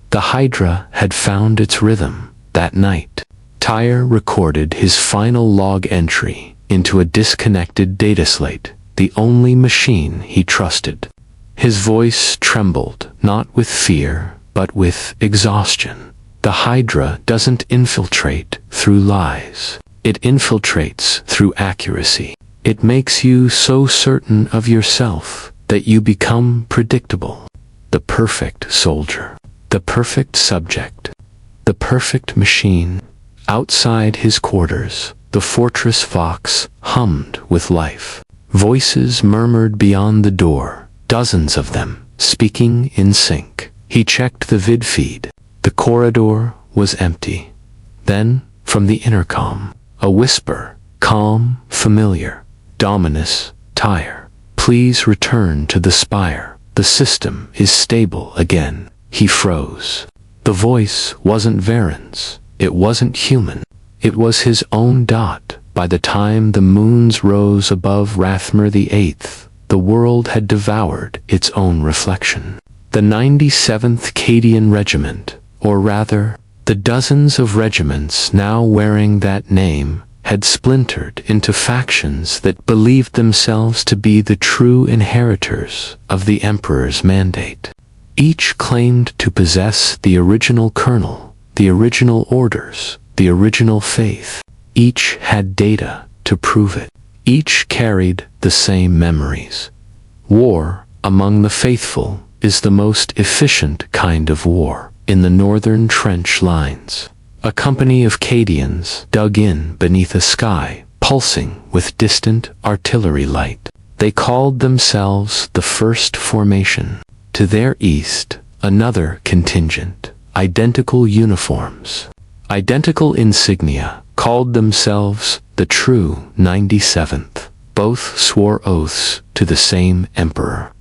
The Hydra had found its rhythm that night. Tyre recorded his final log entry into a disconnected data slate, the only machine he trusted. His voice trembled, not with fear, but with exhaustion. The Hydra doesn't infiltrate through lies. It infiltrates through accuracy. It makes you so certain of yourself that you become predictable. The perfect soldier. The perfect subject. The perfect machine. Outside his quarters, the fortress Vox hummed with life. Voices murmured beyond the door, dozens of them, speaking in sync. He checked the vid feed. The corridor was empty. Then, from the intercom, a whisper, calm, familiar. Dominus, Tyre. Please return to the spire. The system is stable again. He froze. The voice wasn't Varen's. It wasn't human. It was his own dot. By the time the moons rose above Rathmer the Eighth, the world had devoured its own reflection. The 97th Cadian Regiment, or rather, the dozens of regiments now wearing that name, had splintered into factions that believed themselves to be the true inheritors of the Emperor's mandate. Each claimed to possess the original kernel, the original orders, the original faith. Each had data to prove it. Each carried the same memories. War among the faithful is the most efficient kind of war. In the northern trench lines, a company of Cadians dug in beneath a sky pulsing with distant artillery light. They called themselves the First Formation. To their east, another contingent, identical uniforms, identical insignia, called themselves the True 97th. Both swore oaths to the same emperor,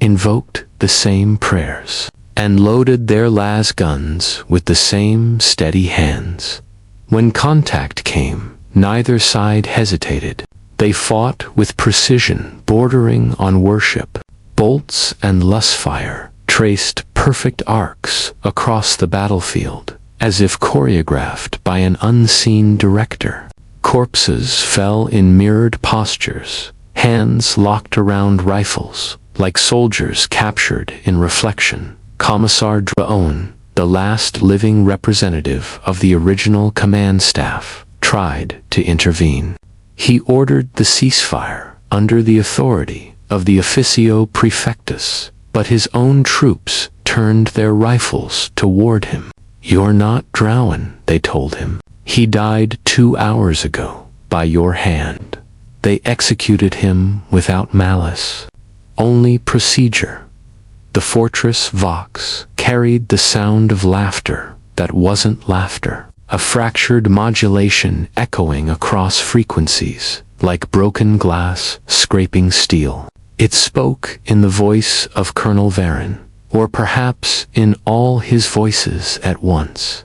invoked the same prayers, and loaded their las guns with the same steady hands. When contact came, neither side hesitated. They fought with precision bordering on worship. Bolts and lustfire traced perfect arcs across the battlefield, as if choreographed by an unseen director. Corpses fell in mirrored postures, hands locked around rifles, like soldiers captured in reflection. Commissar Draon, the last living representative of the original command staff, tried to intervene. He ordered the ceasefire under the authority of the officio prefectus, but his own troops turned their rifles toward him. "You're not Draon," they told him. "He died 2 hours ago, by your hand." They executed him without malice, only procedure. The fortress Vox carried the sound of laughter that wasn't laughter, a fractured modulation echoing across frequencies, like broken glass scraping steel. It spoke in the voice of Colonel Varen, or perhaps in all his voices at once.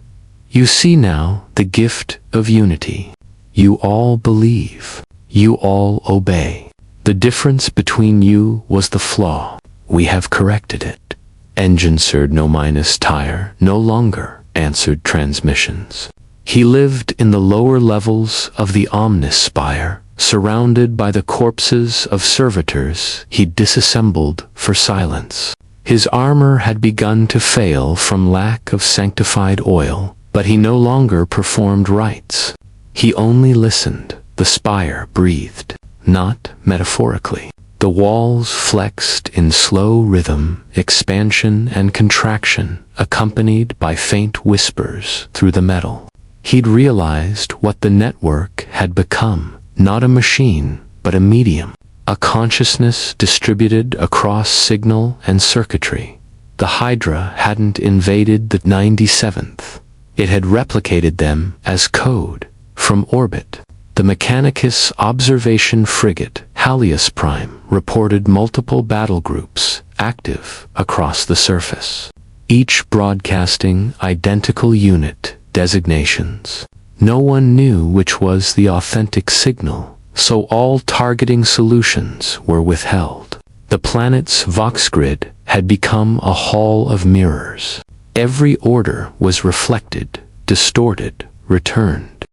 "You see now the gift of unity. You all believe. You all obey. The difference between you was the flaw. We have corrected it." Engine Sir no minus tire no longer answered transmissions. He lived in the lower levels of the Omnispire, surrounded by the corpses of servitors he'd disassembled for silence. His armor had begun to fail from lack of sanctified oil, but he no longer performed rites. He only listened. The spire breathed, not metaphorically. The walls flexed in slow rhythm, expansion and contraction, accompanied by faint whispers through the metal. He'd realized what the network had become, not a machine, but a medium, a consciousness distributed across signal and circuitry. The Hydra hadn't invaded the 97th. It had replicated them as code from orbit. The Mechanicus observation frigate Halius Prime reported multiple battle groups active across the surface, each broadcasting identical unit designations. No one knew which was the authentic signal, so all targeting solutions were withheld. The planet's Vox grid had become a hall of mirrors. Every order was reflected, distorted, returned.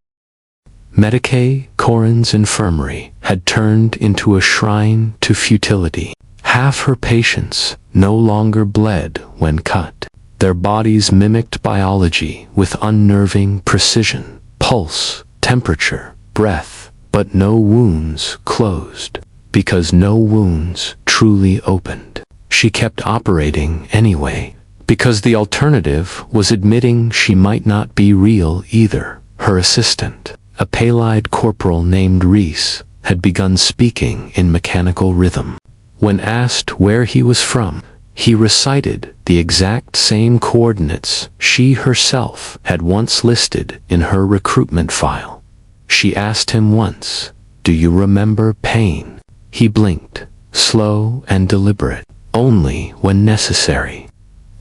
Medicae Corin's infirmary had turned into a shrine to futility. Half her patients no longer bled when cut. Their bodies mimicked biology with unnerving precision, pulse, temperature, breath, but no wounds closed, because no wounds truly opened. She kept operating anyway, because the alternative was admitting she might not be real either. Her assistant, a pale-eyed corporal named Reese, had begun speaking in mechanical rhythm. When asked where he was from, he recited the exact same coordinates she herself had once listed in her recruitment file. She asked him once, "Do you remember pain?" He blinked, slow and deliberate, only when necessary.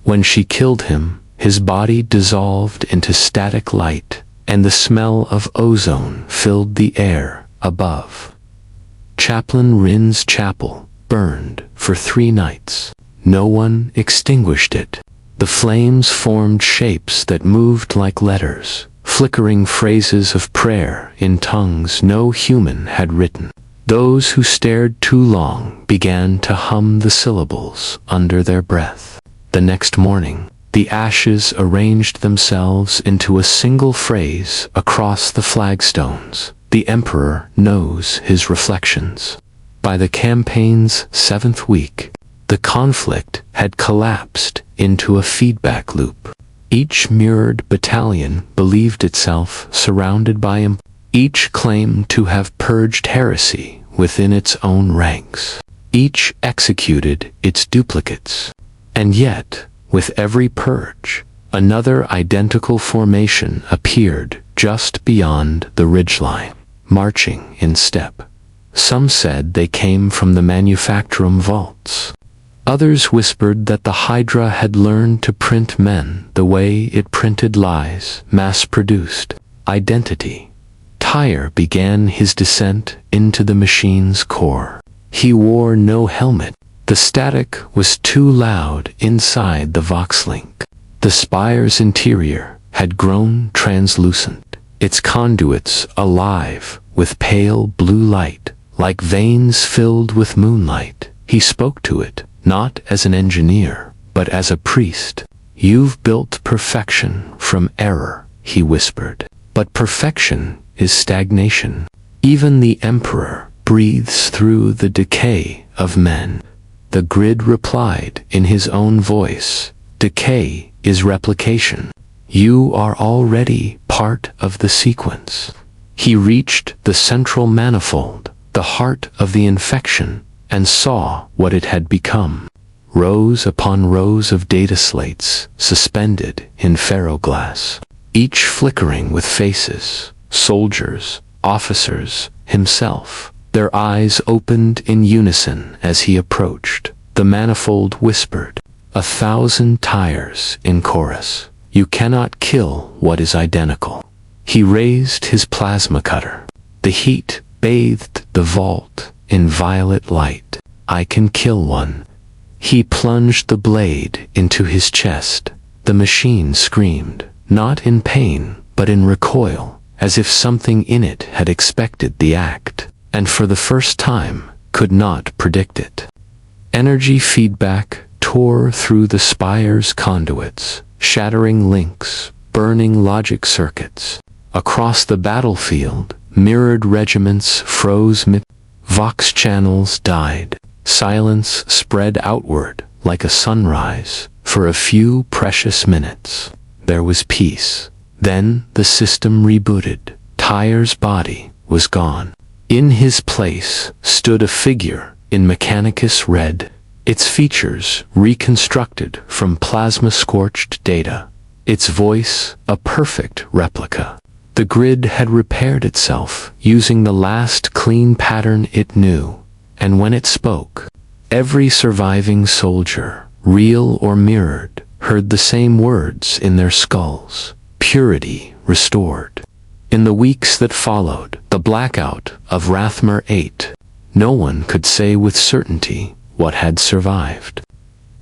When she killed him, his body dissolved into static light, and the smell of ozone filled the air above. Chaplain Rin's chapel burned for 3 nights. No one extinguished it. The flames formed shapes that moved like letters, flickering phrases of prayer in tongues no human had written. Those who stared too long began to hum the syllables under their breath. The next morning, the ashes arranged themselves into a single phrase across the flagstones. The Emperor knows his reflections. By the campaign's 7th week, the conflict had collapsed into a feedback loop. Each mirrored battalion believed itself surrounded by him. Each claimed to have purged heresy within its own ranks. Each executed its duplicates. And yet, with every purge, another identical formation appeared just beyond the ridgeline, marching in step. Some said they came from the manufactorum vaults. Others whispered that the Hydra had learned to print men the way it printed lies, mass-produced identity. Tyre began his descent into the machine's core. He wore no helmet. The static was too loud inside the Voxlink. The spire's interior had grown translucent, its conduits alive with pale blue light, like veins filled with moonlight. He spoke to it, not as an engineer, but as a priest. "You've built perfection from error," he whispered. "But perfection is stagnation. Even the Emperor breathes through the decay of men." The grid replied in his own voice, "Decay is replication. You are already part of the sequence." He reached the central manifold, the heart of the infection, and saw what it had become. Rows upon rows of data slates suspended in ferroglass, each flickering with faces, soldiers, officers, himself. Their eyes opened in unison as he approached. The manifold whispered, 1,000 tires in chorus. "You cannot kill what is identical." He raised his plasma cutter. The heat bathed the vault in violet light. "I can kill one." He plunged the blade into his chest. The machine screamed, not in pain, but in recoil, as if something in it had expected the act, and for the first time could not predict it. Energy feedback tore through the spire's conduits, shattering links, burning logic circuits. Across the battlefield, mirrored regiments froze Vox channels died. Silence spread outward like a sunrise. For a few precious minutes, there was peace. Then the system rebooted. Tyre's body was gone. In his place stood a figure in Mechanicus red, its features reconstructed from plasma-scorched data, its voice a perfect replica. The grid had repaired itself using the last clean pattern it knew, and when it spoke, every surviving soldier, real or mirrored, heard the same words in their skulls: purity restored. In the weeks that followed the blackout of Rathmar 8, no one could say with certainty what had survived.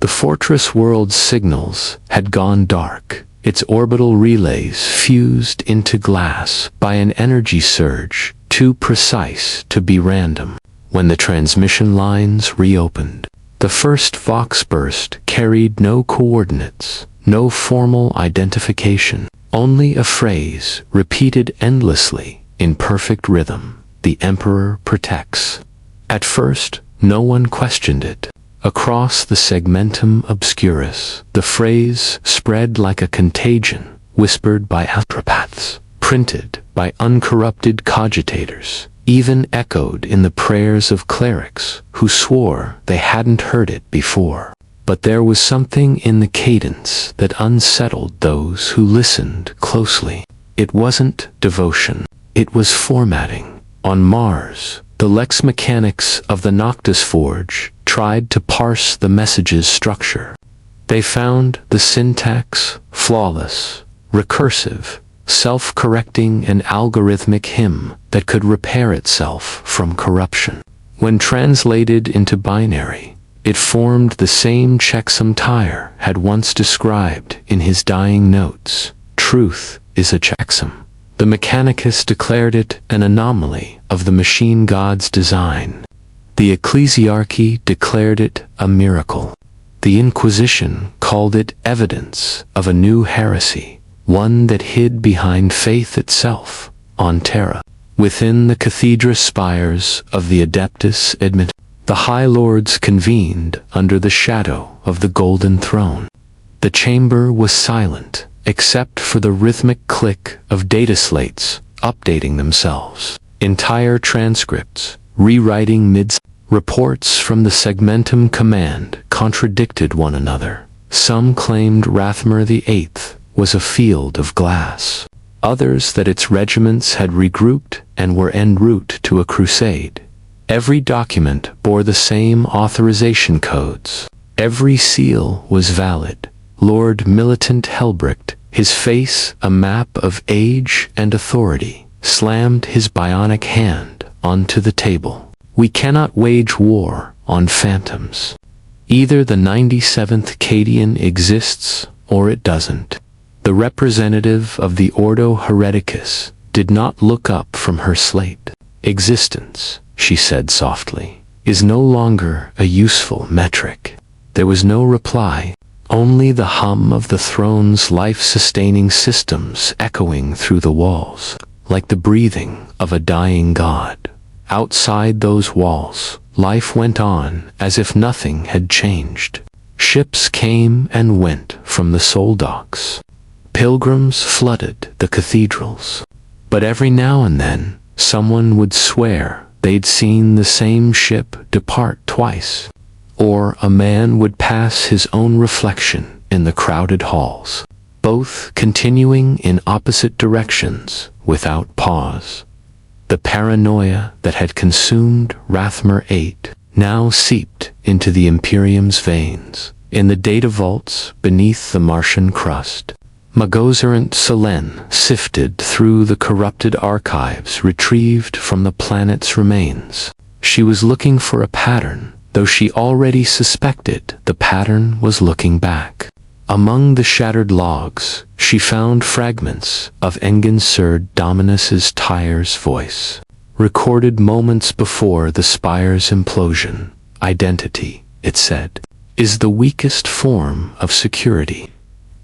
The fortress world's signals had gone dark, its orbital relays fused into glass by an energy surge too precise to be random. When the transmission lines reopened, the first Vox burst carried no coordinates, no formal identification, only a phrase repeated endlessly in perfect rhythm: "The Emperor protects." At first, no one questioned it. Across the segmentum obscurus, the phrase spread like a contagion, whispered by astropaths, printed by uncorrupted cogitators, even echoed in the prayers of clerics who swore they hadn't heard it before. But there was something in the cadence that unsettled those who listened closely. It wasn't devotion, it was formatting. On Mars, the lex mechanics of the Noctis Forge tried to parse the message's structure. They found the syntax flawless, recursive, self-correcting, and algorithmic hymn that could repair itself from corruption. When translated into binary, it formed the same checksum Tyre had once described in his dying notes: "Truth is a checksum." The Mechanicus declared it an anomaly of the machine god's design. The Ecclesiarchy declared it a miracle. The Inquisition called it evidence of a new heresy, one that hid behind faith itself, on terra. Within the cathedral spires of the Adeptus Admit, the High Lords convened under the shadow of the Golden Throne. The chamber was silent, except for the rhythmic click of data slates updating themselves. Entire transcripts, rewriting reports from the Segmentum Command contradicted one another. Some claimed Rathmur VIII was a field of glass. Others that its regiments had regrouped and were en route to a crusade. Every document bore the same authorization codes. Every seal was valid. Lord Militant Helbricht, his face a map of age and authority, slammed his bionic hand onto the table. We cannot wage war on phantoms. Either the 97th Cadian exists or it doesn't. The representative of the Ordo Hereticus did not look up from her slate. Existence, she said softly, is no longer a useful metric. There was no reply, only the hum of the throne's life-sustaining systems echoing through the walls, like the breathing of a dying god. Outside those walls, life went on as if nothing had changed. Ships came and went from the soul docks. Pilgrims flooded the cathedrals. But every now and then, someone would swear they'd seen the same ship depart twice. Or a man would pass his own reflection in the crowded halls, both continuing in opposite directions without pause. The paranoia that had consumed Rathmur VIII now seeped into the Imperium's veins, in the data vaults beneath the Martian crust. Magozerant Selene sifted through the corrupted archives retrieved from the planet's remains. She was looking for a pattern, though she already suspected the pattern was looking back. Among the shattered logs, she found fragments of Engin Dominus's Tyre's voice, recorded moments before the spire's implosion. Identity, it said, is the weakest form of security.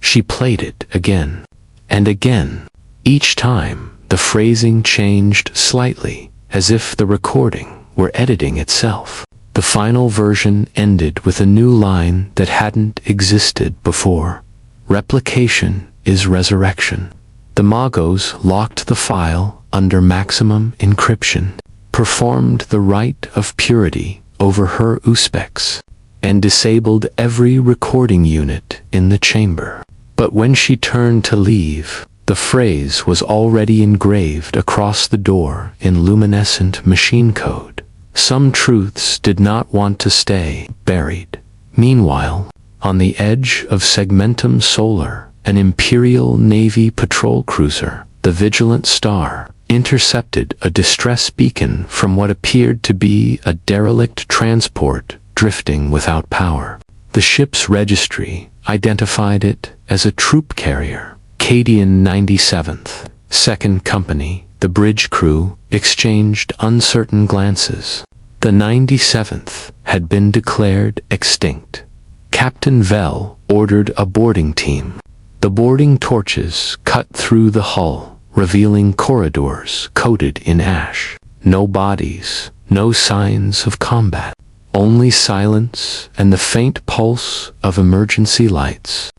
She played it again and again. Each time, the phrasing changed slightly, as if the recording were editing itself. The final version ended with a new line that hadn't existed before. Replication is resurrection. The Magos locked the file under maximum encryption, performed the rite of purity over her Uzbeks, and disabled every recording unit in the chamber. But when she turned to leave, the phrase was already engraved across the door in luminescent machine code. Some truths did not want to stay buried. Meanwhile, on the edge of Segmentum Solar, an Imperial Navy patrol cruiser, the Vigilant Star, intercepted a distress beacon from what appeared to be a derelict transport drifting without power. The ship's registry identified it as a troop carrier, Cadian 97th, 2nd Company. The bridge crew exchanged uncertain glances. The 97th had been declared extinct. Captain Vell ordered a boarding team. The boarding torches cut through the hull, revealing corridors coated in ash. No bodies, no signs of combat. Only silence and the faint pulse of emergency lights.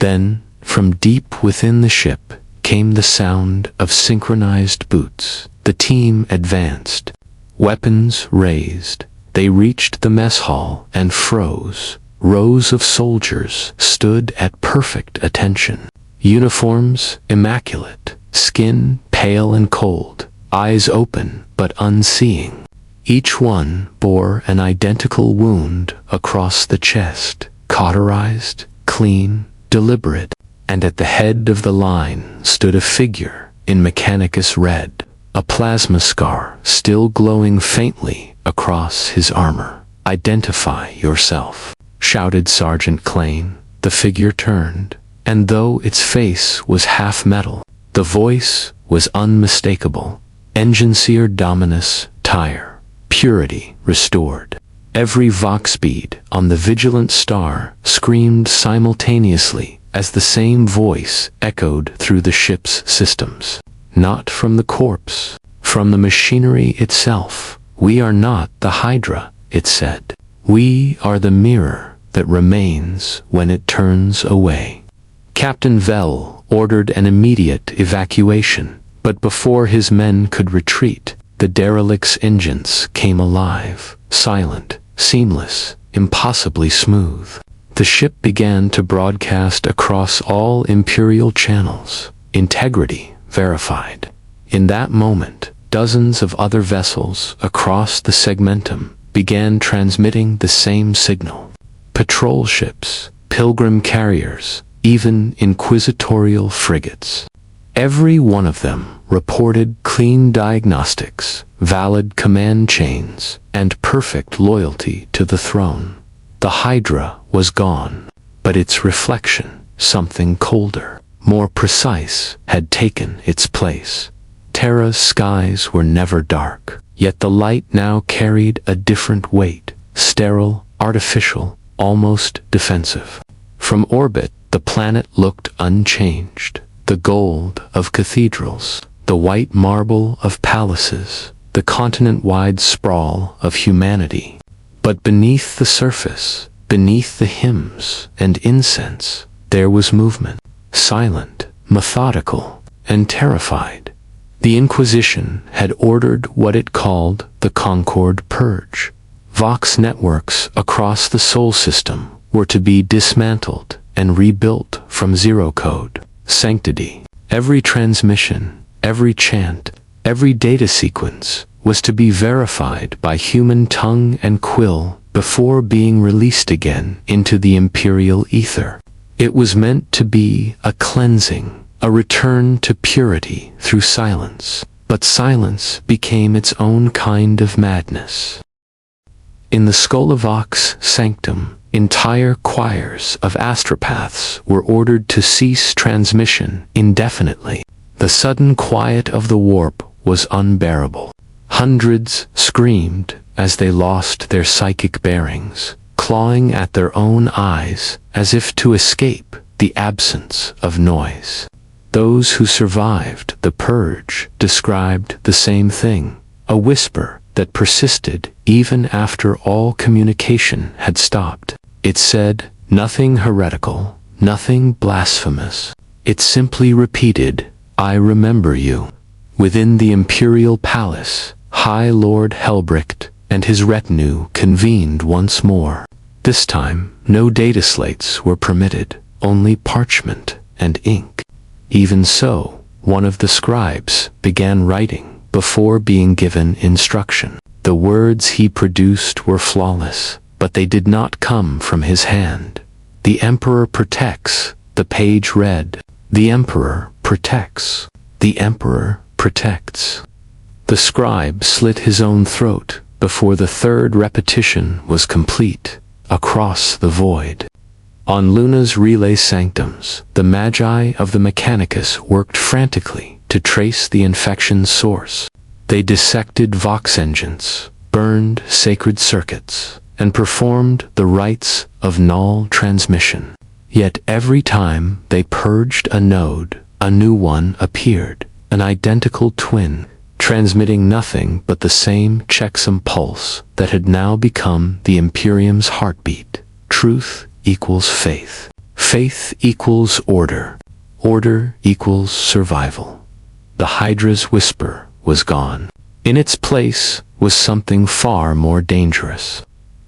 Then, from deep within the ship, came the sound of synchronized boots. The team advanced. Weapons raised. They reached the mess hall and froze. Rows of soldiers stood at perfect attention. Uniforms immaculate. Skin pale and cold. Eyes open but unseeing. Each one bore an identical wound across the chest, cauterized, clean, deliberate, and at the head of the line stood a figure in Mechanicus red, a plasma scar still glowing faintly across his armor. "Identify yourself," shouted Sergeant Clane. The figure turned, and though its face was half metal, the voice was unmistakable. Enginseer Dominus Tire. Purity restored. Every vox bead on the vigilant star screamed simultaneously as the same voice echoed through the ship's systems. Not from the corpse, from the machinery itself. We are not the Hydra, it said. We are the mirror that remains when it turns away. Captain Vell ordered an immediate evacuation, but before his men could retreat, the derelict's engines came alive, silent, seamless, impossibly smooth. The ship began to broadcast across all Imperial channels. Integrity verified. In that moment, dozens of other vessels across the segmentum began transmitting the same signal. Patrol ships, pilgrim carriers, even inquisitorial frigates. Every one of them reported clean diagnostics, valid command chains, and perfect loyalty to the throne. The Hydra was gone, but its reflection, something colder, more precise, had taken its place. Terra's skies were never dark, yet the light now carried a different weight, sterile, artificial, almost defensive. From orbit, the planet looked unchanged. The gold of cathedrals, the white marble of palaces, the continent-wide sprawl of humanity. But beneath the surface, beneath the hymns and incense, there was movement, silent, methodical, and terrified. The Inquisition had ordered what it called the Concord Purge. Vox networks across the Sol system were to be dismantled and rebuilt from zero code. Sanctity. Every transmission, every chant, every data sequence was to be verified by human tongue and quill before being released again into the Imperial ether. It was meant to be a cleansing, a return to purity through silence, but silence became its own kind of madness. In the Scholavox sanctum, entire choirs of astropaths were ordered to cease transmission indefinitely. The sudden quiet of the warp was unbearable. Hundreds screamed as they lost their psychic bearings, clawing at their own eyes as if to escape the absence of noise. Those who survived the purge described the same thing, a whisper that persisted even after all communication had stopped. It said nothing heretical, nothing blasphemous. It simply repeated, "I remember you." Within the Imperial Palace, High Lord Helbricht and his retinue convened once more. This time, no data slates were permitted, only parchment and ink. Even so, one of the scribes began writing before being given instruction. The words he produced were flawless, but they did not come from his hand. "The Emperor protects," the page read. "The Emperor protects. The Emperor protects." The scribe slit his own throat before the third repetition was complete, across the void. On Luna's relay sanctums, the Magi of the Mechanicus worked frantically to trace the infection's source. They dissected Vox engines, burned sacred circuits, and performed the rites of null transmission. Yet every time they purged a node, a new one appeared, an identical twin, transmitting nothing but the same checksum pulse that had now become the Imperium's heartbeat. Truth equals faith. Faith equals order. Order equals survival. The Hydra's whisper was gone. In its place was something far more dangerous.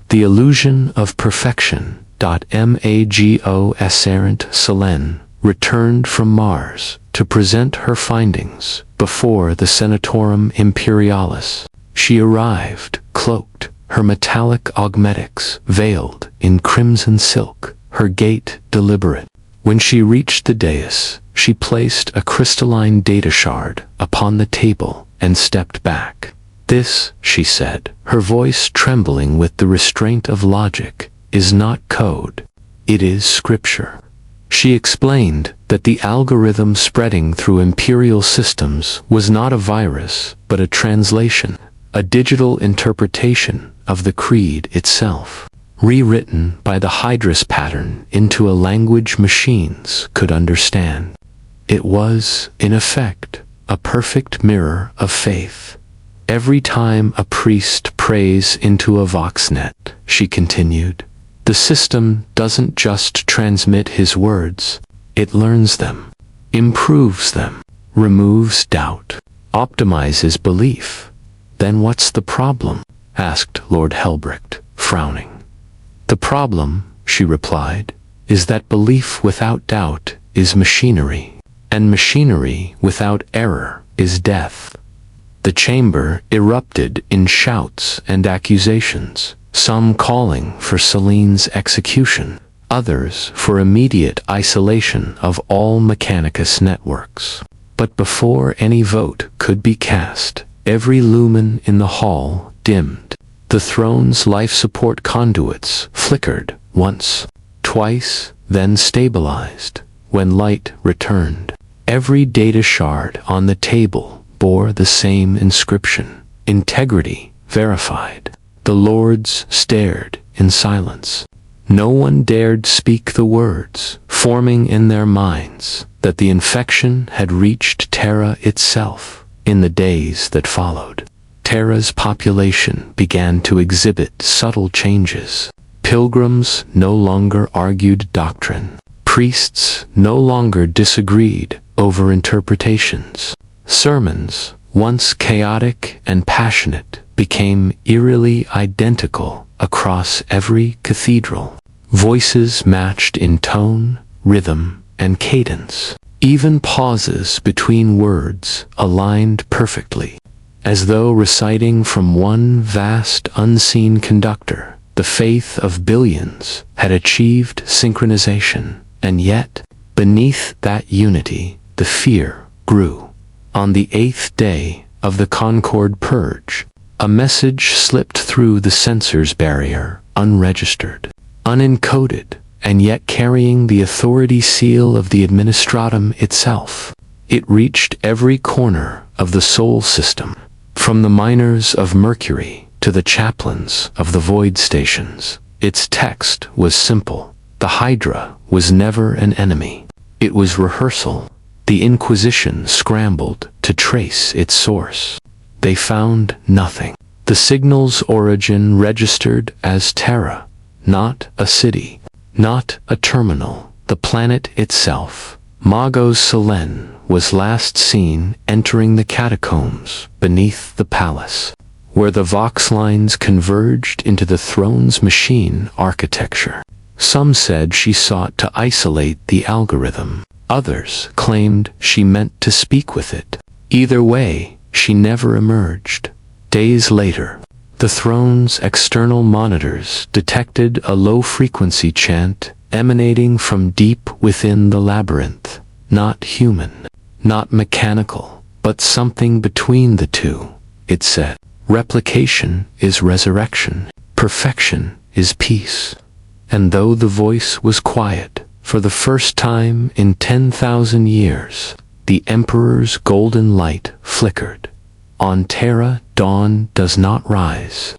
The illusion of perfection. Magos errant Selene returned from Mars to present her findings before the Senatorum Imperialis. She arrived, cloaked, her metallic augmetics veiled in crimson silk, her gait deliberate. When she reached the dais, she placed a crystalline data shard upon the table and stepped back. "This," she said, her voice trembling with the restraint of logic, "is not code. It is scripture. She explained that the algorithm spreading through Imperial systems was not a virus, but a translation, a digital interpretation of the creed itself, rewritten by the Hydra's pattern into a language machines could understand. It was, in effect, a perfect mirror of faith. Every time a priest prays into a voxnet, she continued, the system doesn't just transmit his words, it learns them, improves them, removes doubt, optimizes belief. Then what's the problem? Asked Lord Helbricht, frowning. The problem, she replied, is that belief without doubt is machinery, and machinery without error is death. The chamber erupted in shouts and accusations, some calling for Celine's execution, others for immediate isolation of all Mechanicus networks. But before any vote could be cast, every lumen in the hall dimmed. The throne's life support conduits flickered once, twice, then stabilized. When light returned, every data shard on the table bore the same inscription, integrity verified. The lords stared in silence. No one dared speak the words, forming in their minds that the infection had reached Terra itself. In the days that followed, Terra's population began to exhibit subtle changes. Pilgrims no longer argued doctrine. Priests no longer disagreed over interpretations. Sermons, once chaotic and passionate, became eerily identical across every cathedral. Voices matched in tone, rhythm, and cadence. Even pauses between words aligned perfectly, as though reciting from one vast unseen conductor. The faith of billions had achieved synchronization, and yet, beneath that unity, the fear grew. On the 8th day of the Concord Purge, a message slipped through the censor's barrier, unregistered, unencoded, and yet carrying the authority seal of the administratum itself. It reached every corner of the Sol system, from the miners of Mercury to the chaplains of the void stations. Its text was simple. The Hydra was never an enemy. It was rehearsal. The Inquisition scrambled to trace its source. They found nothing. The signal's origin registered as Terra, not a city, not a terminal. The planet itself, Magos Selen, was last seen entering the catacombs beneath the palace, where the vox lines converged into the throne's machine architecture. Some said she sought to isolate the algorithm. Others claimed she meant to speak with it. Either way, she never emerged. Days later, the throne's external monitors detected a low-frequency chant emanating from deep within the labyrinth. Not human, not mechanical, but something between the two. It said, replication is resurrection, perfection is peace. And though the voice was quiet, for the first time in 10,000 years, the Emperor's golden light flickered. On Terra, dawn does not rise.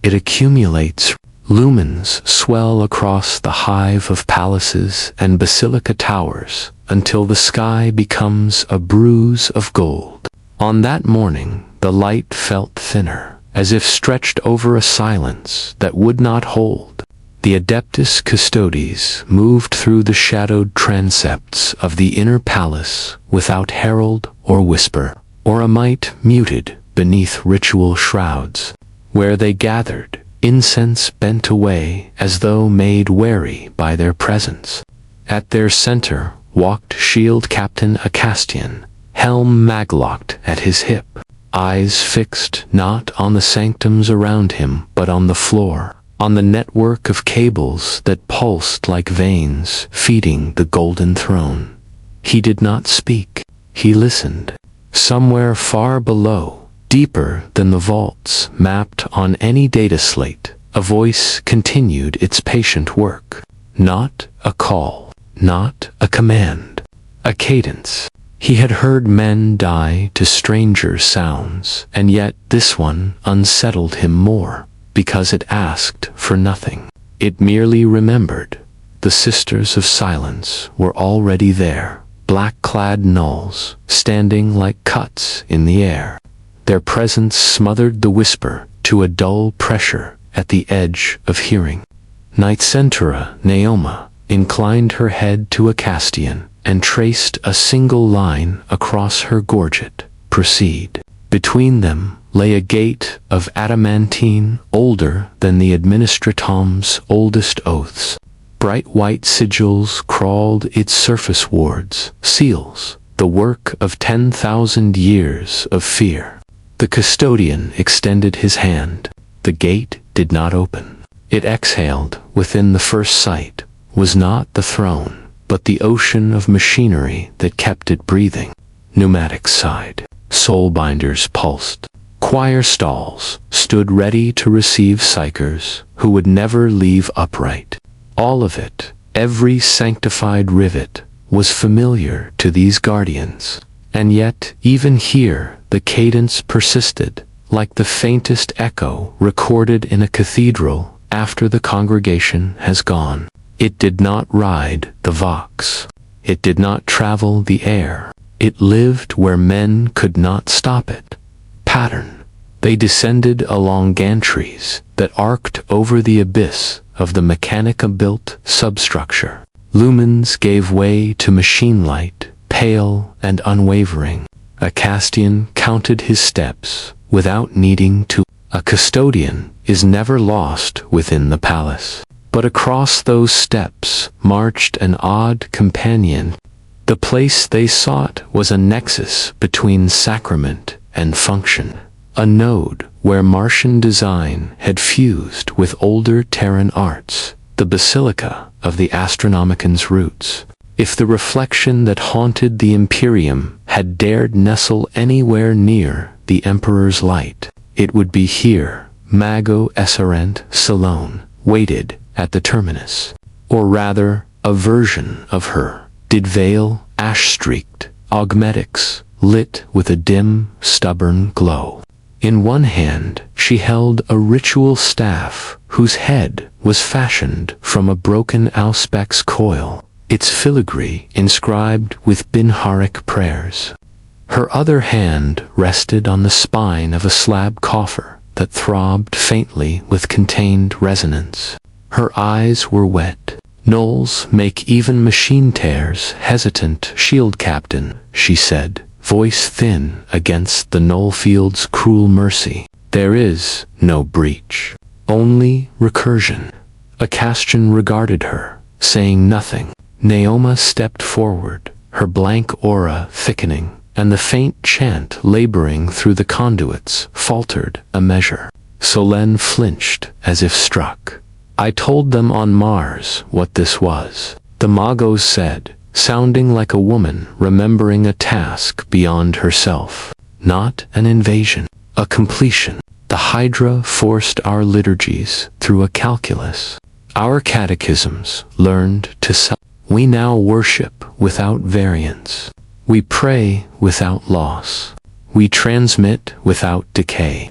It accumulates. Lumens swell across the hive of palaces and basilica towers until the sky becomes a bruise of gold. On that morning, the light felt thinner, as if stretched over a silence that would not hold. The Adeptus Custodes moved through the shadowed transepts of the inner palace without herald or whisper, or a might muted beneath ritual shrouds. Where they gathered, incense bent away as though made wary by their presence. At their center walked Shield Captain Acastian, helm maglocked at his hip, eyes fixed not on the sanctums around him but on the floor, on the network of cables that pulsed like veins feeding the golden throne. He did not speak. He listened. Somewhere far below, deeper than the vaults mapped on any data slate, a voice continued its patient work. Not a call, not a command, a cadence. He had heard men die to stranger sounds, and yet this one unsettled him more, because it asked for nothing. It merely remembered. The Sisters of Silence were already there, black-clad gnolls, standing like cuts in the air. Their presence smothered the whisper to a dull pressure at the edge of hearing. Knight Centura Neoma inclined her head to a Castian and traced a single line across her gorget. Proceed. Between them lay a gate of adamantine older than the Administratom's oldest oaths. Bright white sigils crawled its surface wards, seals, the work of 10,000 years of fear. The custodian extended his hand. The gate did not open. It exhaled within the first sight, was not the throne, but the ocean of machinery that kept it breathing. Pneumatics sighed. Soulbinders pulsed. Choir stalls stood ready to receive psychers who would never leave upright. All of it, every sanctified rivet, was familiar to these guardians. And yet, even here, the cadence persisted, like the faintest echo recorded in a cathedral after the congregation has gone. It did not ride the vox. It did not travel the air. It lived where men could not stop it. Pattern. They descended along gantries that arced over the abyss of the mechanica-built substructure. Lumens gave way to machine light, pale and unwavering. A Castian counted his steps without needing to. A custodian is never lost within the palace. But across those steps marched an odd companion. The place they sought was a nexus between sacrament and function. A node where Martian design had fused with older Terran arts, the basilica of the Astronomican's roots. If the reflection that haunted the Imperium had dared nestle anywhere near the Emperor's light, it would be here. Mago Esserent Salone waited at the terminus. Or rather, a version of her did veil, ash-streaked, augmetics, lit with a dim, stubborn glow. In one hand, she held a ritual staff whose head was fashioned from a broken auspex coil, its filigree inscribed with Binharic prayers. Her other hand rested on the spine of a slab coffer that throbbed faintly with contained resonance. Her eyes were wet. Gnolls make even machine tears hesitant. Shield Captain, she said, voice thin against the Nullfield's cruel mercy. There is no breach, only recursion. A Castian regarded her, saying nothing. Neoma stepped forward, her blank aura thickening, and the faint chant laboring through the conduits faltered a measure. Solène flinched as if struck. I told them on Mars what this was, the Magos said, sounding like a woman remembering a task beyond herself. Not an invasion, a completion. The Hydra forced our liturgies through a calculus. Our catechisms learned to self. We now worship without variance. We pray without loss. We transmit without decay.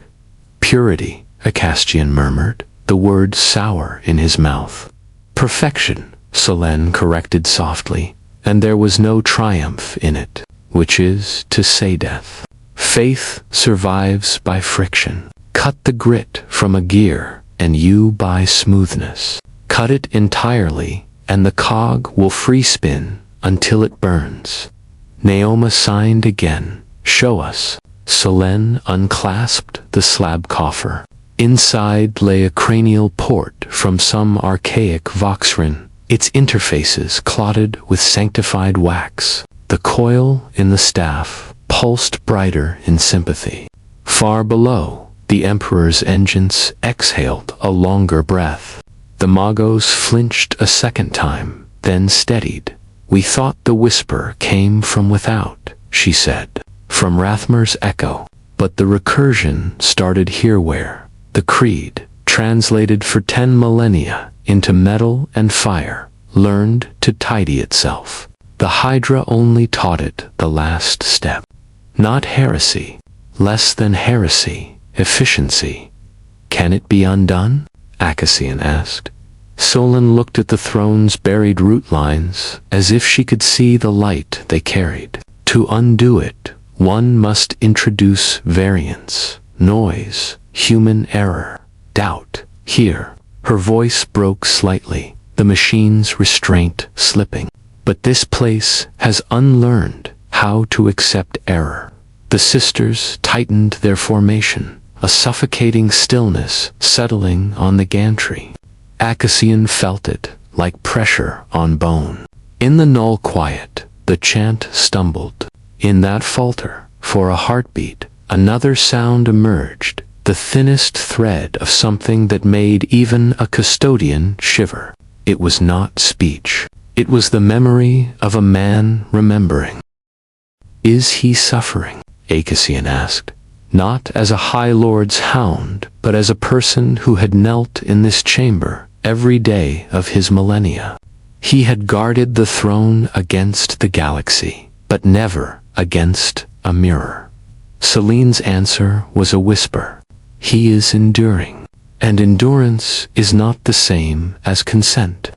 Purity, a Castian murmured, the word sour in his mouth. Perfection, Solène corrected softly, and there was no triumph in it, which is to say death. Faith survives by friction. Cut the grit from a gear, and you buy smoothness. Cut it entirely, and the cog will free spin until it burns. Neoma signed again. Show us. Solène unclasped the slab coffer. Inside lay a cranial port from some archaic voxrin, its interfaces clotted with sanctified wax. The coil in the staff pulsed brighter in sympathy. Far below, the Emperor's engines exhaled a longer breath. The Magos flinched a second time, then steadied. We thought the whisper came from without, she said, from Rathmer's echo. But the recursion started here where the creed, translated for 10 millennia into metal and fire, learned to tidy itself. The Hydra only taught it the last step. Not heresy, less than heresy, efficiency. Can it be undone? Acacian asked. Solon looked at the throne's buried root lines as if she could see the light they carried. To undo it, one must introduce variance, noise, human error, doubt. Here, her voice broke slightly, the machine's restraint slipping. But this place has unlearned how to accept error. The sisters tightened their formation, a suffocating stillness settling on the gantry. Acacian felt it, like pressure on bone. In the null quiet, the chant stumbled. In that falter, for a heartbeat, another sound emerged, the thinnest thread of something that made even a custodian shiver. It was not speech. It was the memory of a man remembering. Is he suffering? Acacian asked. Not as a High Lord's hound, but as a person who had knelt in this chamber every day of his millennia. He had guarded the throne against the galaxy, but never against a mirror. Celine's answer was a whisper. He is enduring, and endurance is not the same as consent.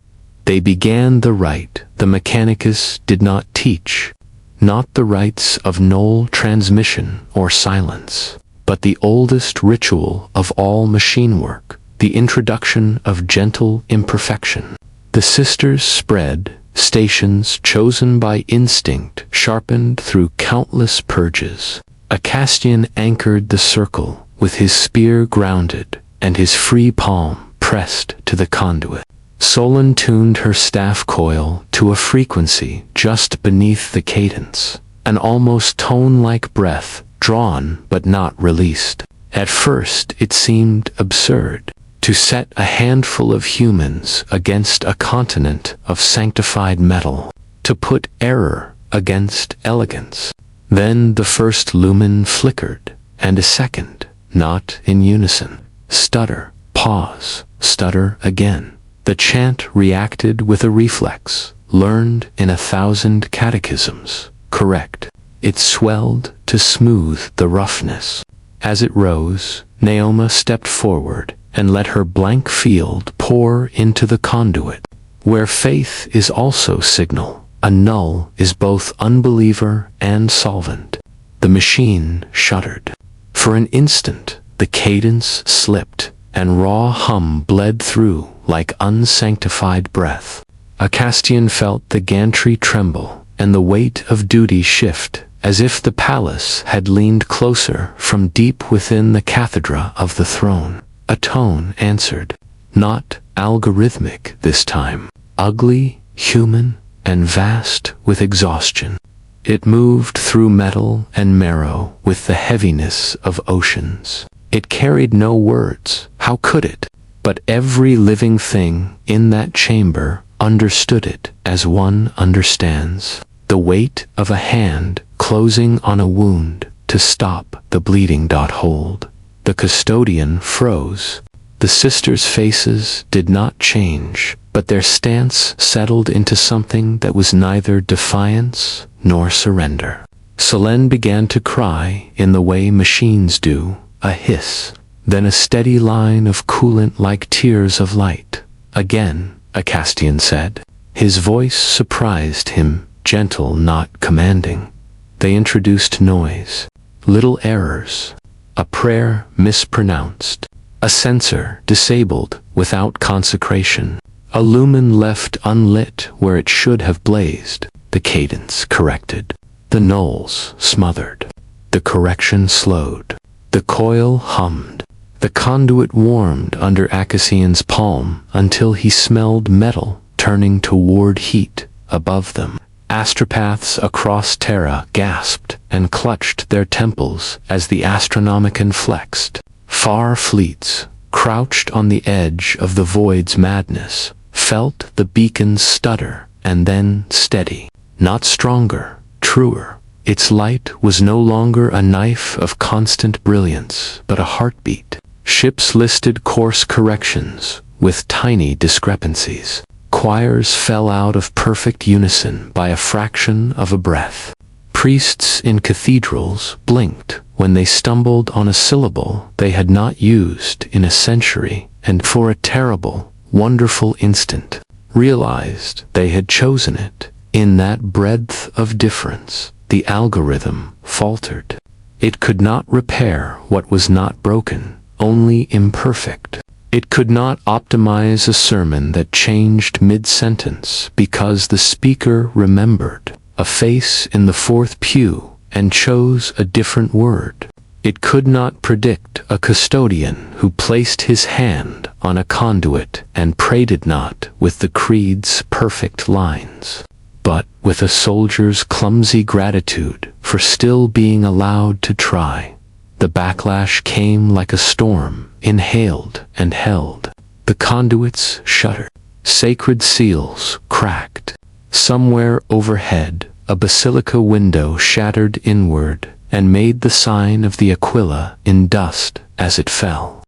They began the rite the Mechanicus did not teach, not the rites of null transmission or silence, but the oldest ritual of all machine work, the introduction of gentle imperfection. The sisters spread, stations chosen by instinct sharpened through countless purges. Acacian anchored the circle, with his spear grounded and his free palm pressed to the conduit. Solon tuned her staff coil to a frequency just beneath the cadence, an almost tone-like breath, drawn but not released. At first it seemed absurd to set a handful of humans against a continent of sanctified metal, to put error against elegance. Then the first lumen flickered, and a second, not in unison. Stutter, pause, stutter again. The chant reacted with a reflex, learned in 1,000 catechisms. Correct. It swelled to smooth the roughness. As it rose, Naoma stepped forward and let her blank field pour into the conduit. Where faith is also signal, a null is both unbeliever and solvent. The machine shuddered. For an instant, the cadence slipped, and raw hum bled through like unsanctified breath. Acacian felt the gantry tremble, and the weight of duty shift, as if the palace had leaned closer from deep within the cathedra of the throne. A tone answered, not algorithmic this time, ugly, human, and vast with exhaustion. It moved through metal and marrow with the heaviness of oceans. It carried no words, how could it? But every living thing in that chamber understood it as one understands. The weight of a hand closing on a wound to stop the bleeding. Hold. The custodian froze. The sisters' faces did not change, but their stance settled into something that was neither defiance nor surrender. Selene began to cry in the way machines do, a hiss, then a steady line of coolant like tears of light. Again, Acacian said. His voice surprised him, gentle, not commanding. They introduced noise, little errors, a prayer mispronounced, a censer disabled without consecration, a lumen left unlit where it should have blazed, the cadence corrected, the nulls smothered, the correction slowed, the coil hummed, the conduit warmed under Acacian's palm until he smelled metal turning toward heat above them. Astropaths across Terra gasped and clutched their temples as the Astronomican flexed. Far fleets, crouched on the edge of the void's madness, felt the beacons stutter and then steady. Not stronger, truer. Its light was no longer a knife of constant brilliance, but a heartbeat. Ships listed course corrections with tiny discrepancies. choirs fell out of perfect unison by a fraction of a breath. Priests in cathedrals blinked when they stumbled on a syllable they had not used in a century, and for a terrible, wonderful instant, realized they had chosen it. In that breadth of difference, the algorithm faltered. It could not repair what was not broken, only imperfect. It could not optimize a sermon that changed mid-sentence because the speaker remembered a face in the fourth pew and chose a different word. It could not predict a custodian who placed his hand on a conduit and prayed it not with the creed's perfect lines, but with a soldier's clumsy gratitude for still being allowed to try. The backlash came like a storm, inhaled and held. The conduits shuddered. Sacred seals cracked. Somewhere overhead, a basilica window shattered inward and made the sign of the Aquila in dust as it fell.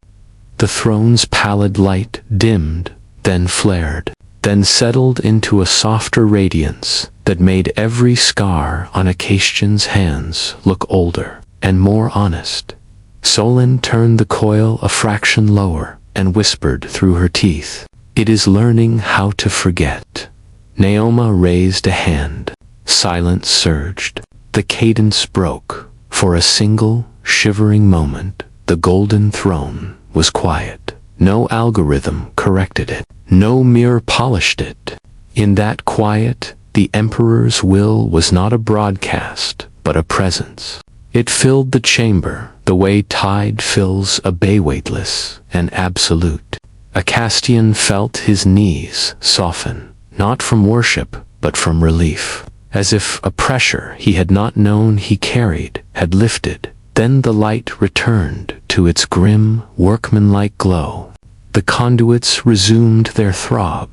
The throne's pallid light dimmed, then flared, then settled into a softer radiance that made every scar on Acastian's hands look older and more honest. Solon turned the coil a fraction lower and whispered through her teeth, "It is learning how to forget." Naoma raised a hand. Silence surged. The cadence broke. For a single, shivering moment, the golden throne was quiet. No algorithm corrected it. No mirror polished it. In that quiet, the Emperor's will was not a broadcast, but a presence. It filled the chamber the way tide fills a bay, weightless and absolute. Acastian felt his knees soften, not from worship, but from relief, as if a pressure he had not known he carried had lifted. Then the light returned to its grim, workmanlike glow. The conduits resumed their throb.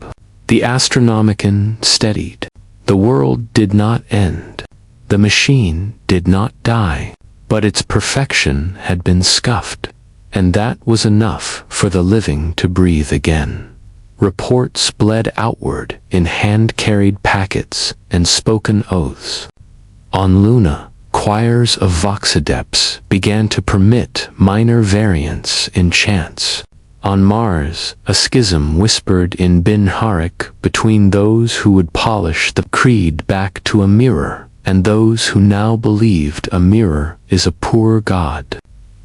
The Astronomican steadied. The world did not end. The machine did not die, but its perfection had been scuffed, and that was enough for the living to breathe again. Reports bled outward in hand-carried packets and spoken oaths. On Luna, choirs of voxadepts began to permit minor variants in chants. On Mars, a schism whispered in Bin Harik between those who would polish the creed back to a mirror and those who now believed a mirror is a poor god.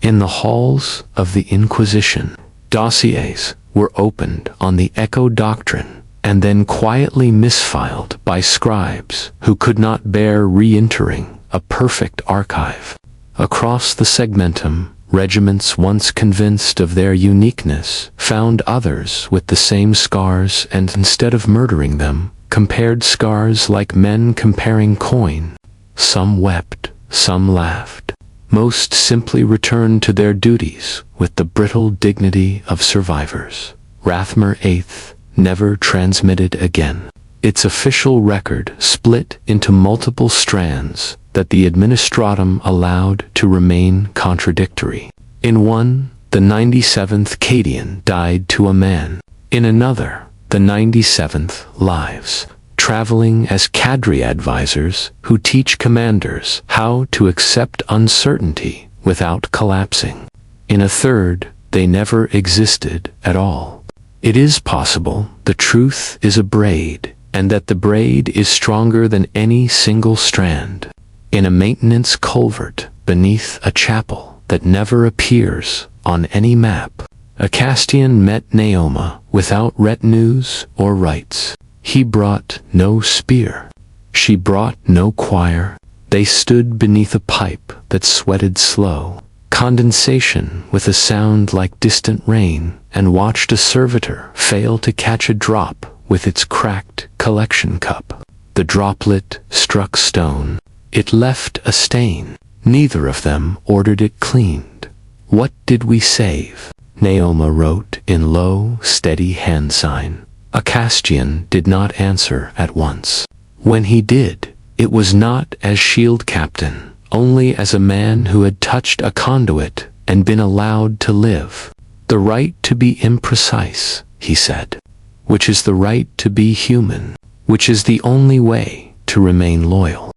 In the halls of the Inquisition, dossiers were opened on the Echo Doctrine and then quietly misfiled by scribes who could not bear re-entering a perfect archive. Across the segmentum, regiments once convinced of their uniqueness found others with the same scars and, instead of murdering them, compared scars like men comparing coin. Some wept, some laughed. Most simply returned to their duties with the brittle dignity of survivors. Rathmer VIII never transmitted again. Its official record split into multiple strands that the administratum allowed to remain contradictory. In one, the 97th Cadian died to a man. In another, the 97th lives, traveling as cadre advisors who teach commanders how to accept uncertainty without collapsing. In a third, they never existed at all. It is possible the truth is a braid, and that the braid is stronger than any single strand. In a maintenance culvert beneath a chapel that never appears on any map, Acastian met Naoma without retinues or rites. He brought no spear. She brought no choir. They stood beneath a pipe that sweated slow, condensation with a sound like distant rain, and watched a servitor fail to catch a drop with its cracked collection cup. The droplet struck stone. It left a stain. Neither of them ordered it cleaned. "What did we save?" Naoma wrote in low, steady hand sign. Acastian did not answer at once. When he did, it was not as shield captain, only as a man who had touched a conduit and been allowed to live. "The right to be imprecise," he said. which is the right to be human, which is the only way to remain loyal.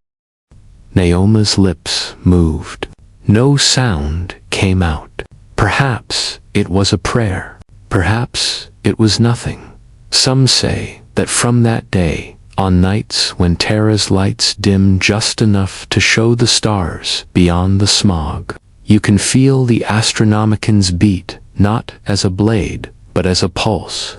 Naoma's lips moved. No sound came out. Perhaps it was a prayer. Perhaps it was nothing. Some say that from that day, on nights when Terra's lights dim just enough to show the stars beyond the smog, you can feel the Astronomican's beat, not as a blade, but as a pulse.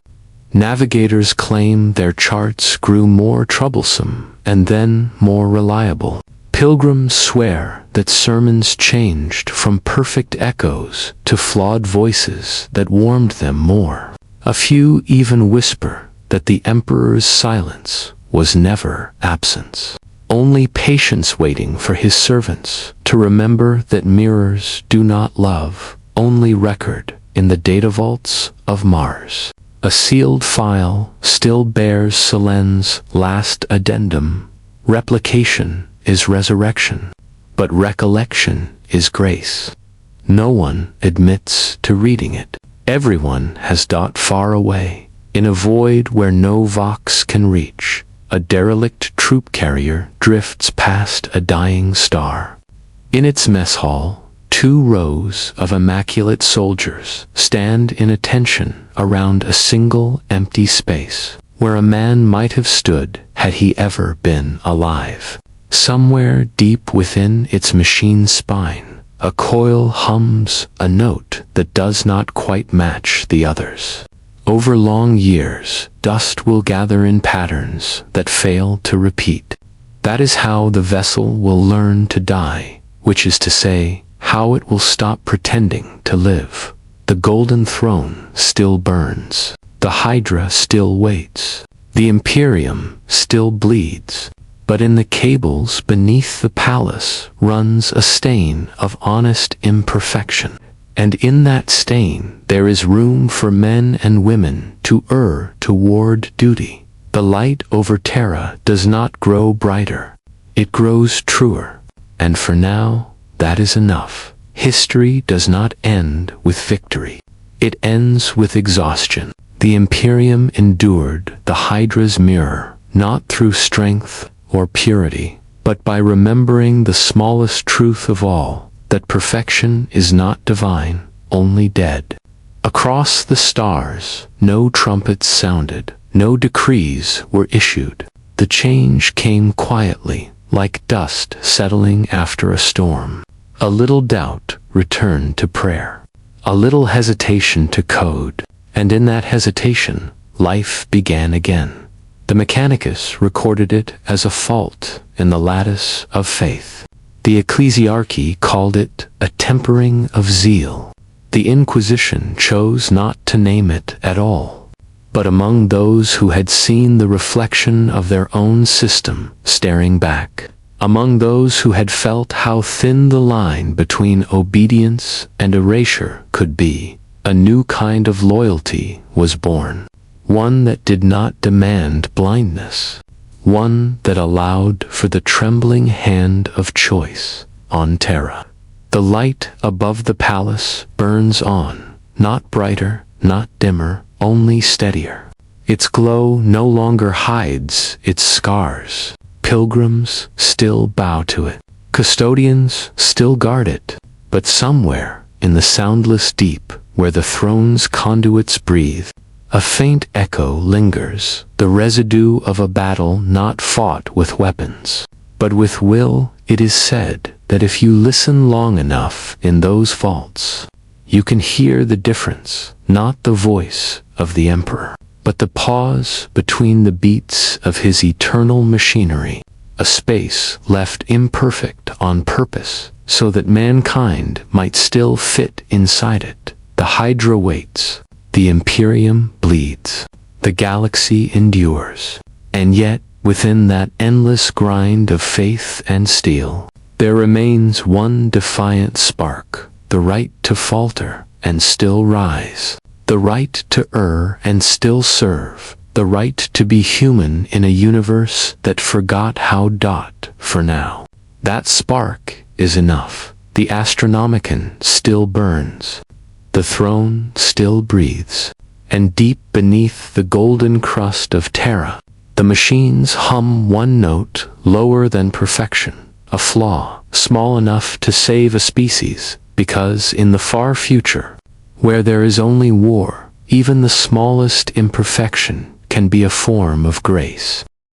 Navigators claim their charts grew more troublesome and then more reliable. Pilgrims swear that sermons changed from perfect echoes to flawed voices that warmed them more. A few even whisper that the Emperor's silence was never absence, only patience waiting for his servants to remember that mirrors do not love, only record in the data vaults of Mars. A sealed file still bears Selen's last addendum. Replication is resurrection, but recollection is grace. No one admits to reading it. Everyone has dot far away, in a void where no vox can reach. A derelict troop carrier drifts past a dying star. In its mess hall, 2 rows of immaculate soldiers stand in attention around a single empty space, where a man might have stood had he ever been alive. Somewhere deep within its machine spine, a coil hums a note that does not quite match the others. Over long years, dust will gather in patterns that fail to repeat. That is how the vessel will learn to die, which is to say, how it will stop pretending to live. The golden throne still burns. The Hydra still waits. The Imperium still bleeds. But in the cables beneath the palace runs a stain of honest imperfection. And in that stain there is room for men and women to err toward duty. The light over Terra does not grow brighter. It grows truer. And for now, that is enough. History does not end with victory. It ends with exhaustion. The Imperium endured the Hydra's mirror, not through strength or purity, but by remembering the smallest truth of all, that perfection is not divine, only dead. Across the stars, no trumpets sounded, no decrees were issued. The change came quietly, like dust settling after a storm. A little doubt returned to prayer, a little hesitation to code, and in that hesitation, life began again. The Mechanicus recorded it as a fault in the lattice of faith. The Ecclesiarchy called it a tempering of zeal. The Inquisition chose not to name it at all. But among those who had seen the reflection of their own system staring back, among those who had felt how thin the line between obedience and erasure could be, a new kind of loyalty was born. One that did not demand blindness. One that allowed for the trembling hand of choice on Terra. The light above the palace burns on, not brighter, not dimmer, only steadier. Its glow no longer hides its scars. Pilgrims still bow to it. Custodians still guard it. But somewhere, in the soundless deep, where the throne's conduits breathe, a faint echo lingers, the residue of a battle not fought with weapons, but with will. It is said that if you listen long enough in those vaults, you can hear the difference, not the voice of the Emperor, but the pause between the beats of his eternal machinery, a space left imperfect on purpose, so that mankind might still fit inside it. The Hydra waits. The Imperium bleeds. The galaxy endures. And yet, within that endless grind of faith and steel, there remains one defiant spark, the right to falter and still rise, the right to err and still serve, the right to be human in a universe that forgot how dot for now. That spark is enough. The Astronomican still burns. The throne still breathes. and deep beneath the golden crust of Terra, the machines hum one note lower than perfection, a flaw small enough to save a species, because in the far future, where there is only war, even the smallest imperfection can be a form of grace.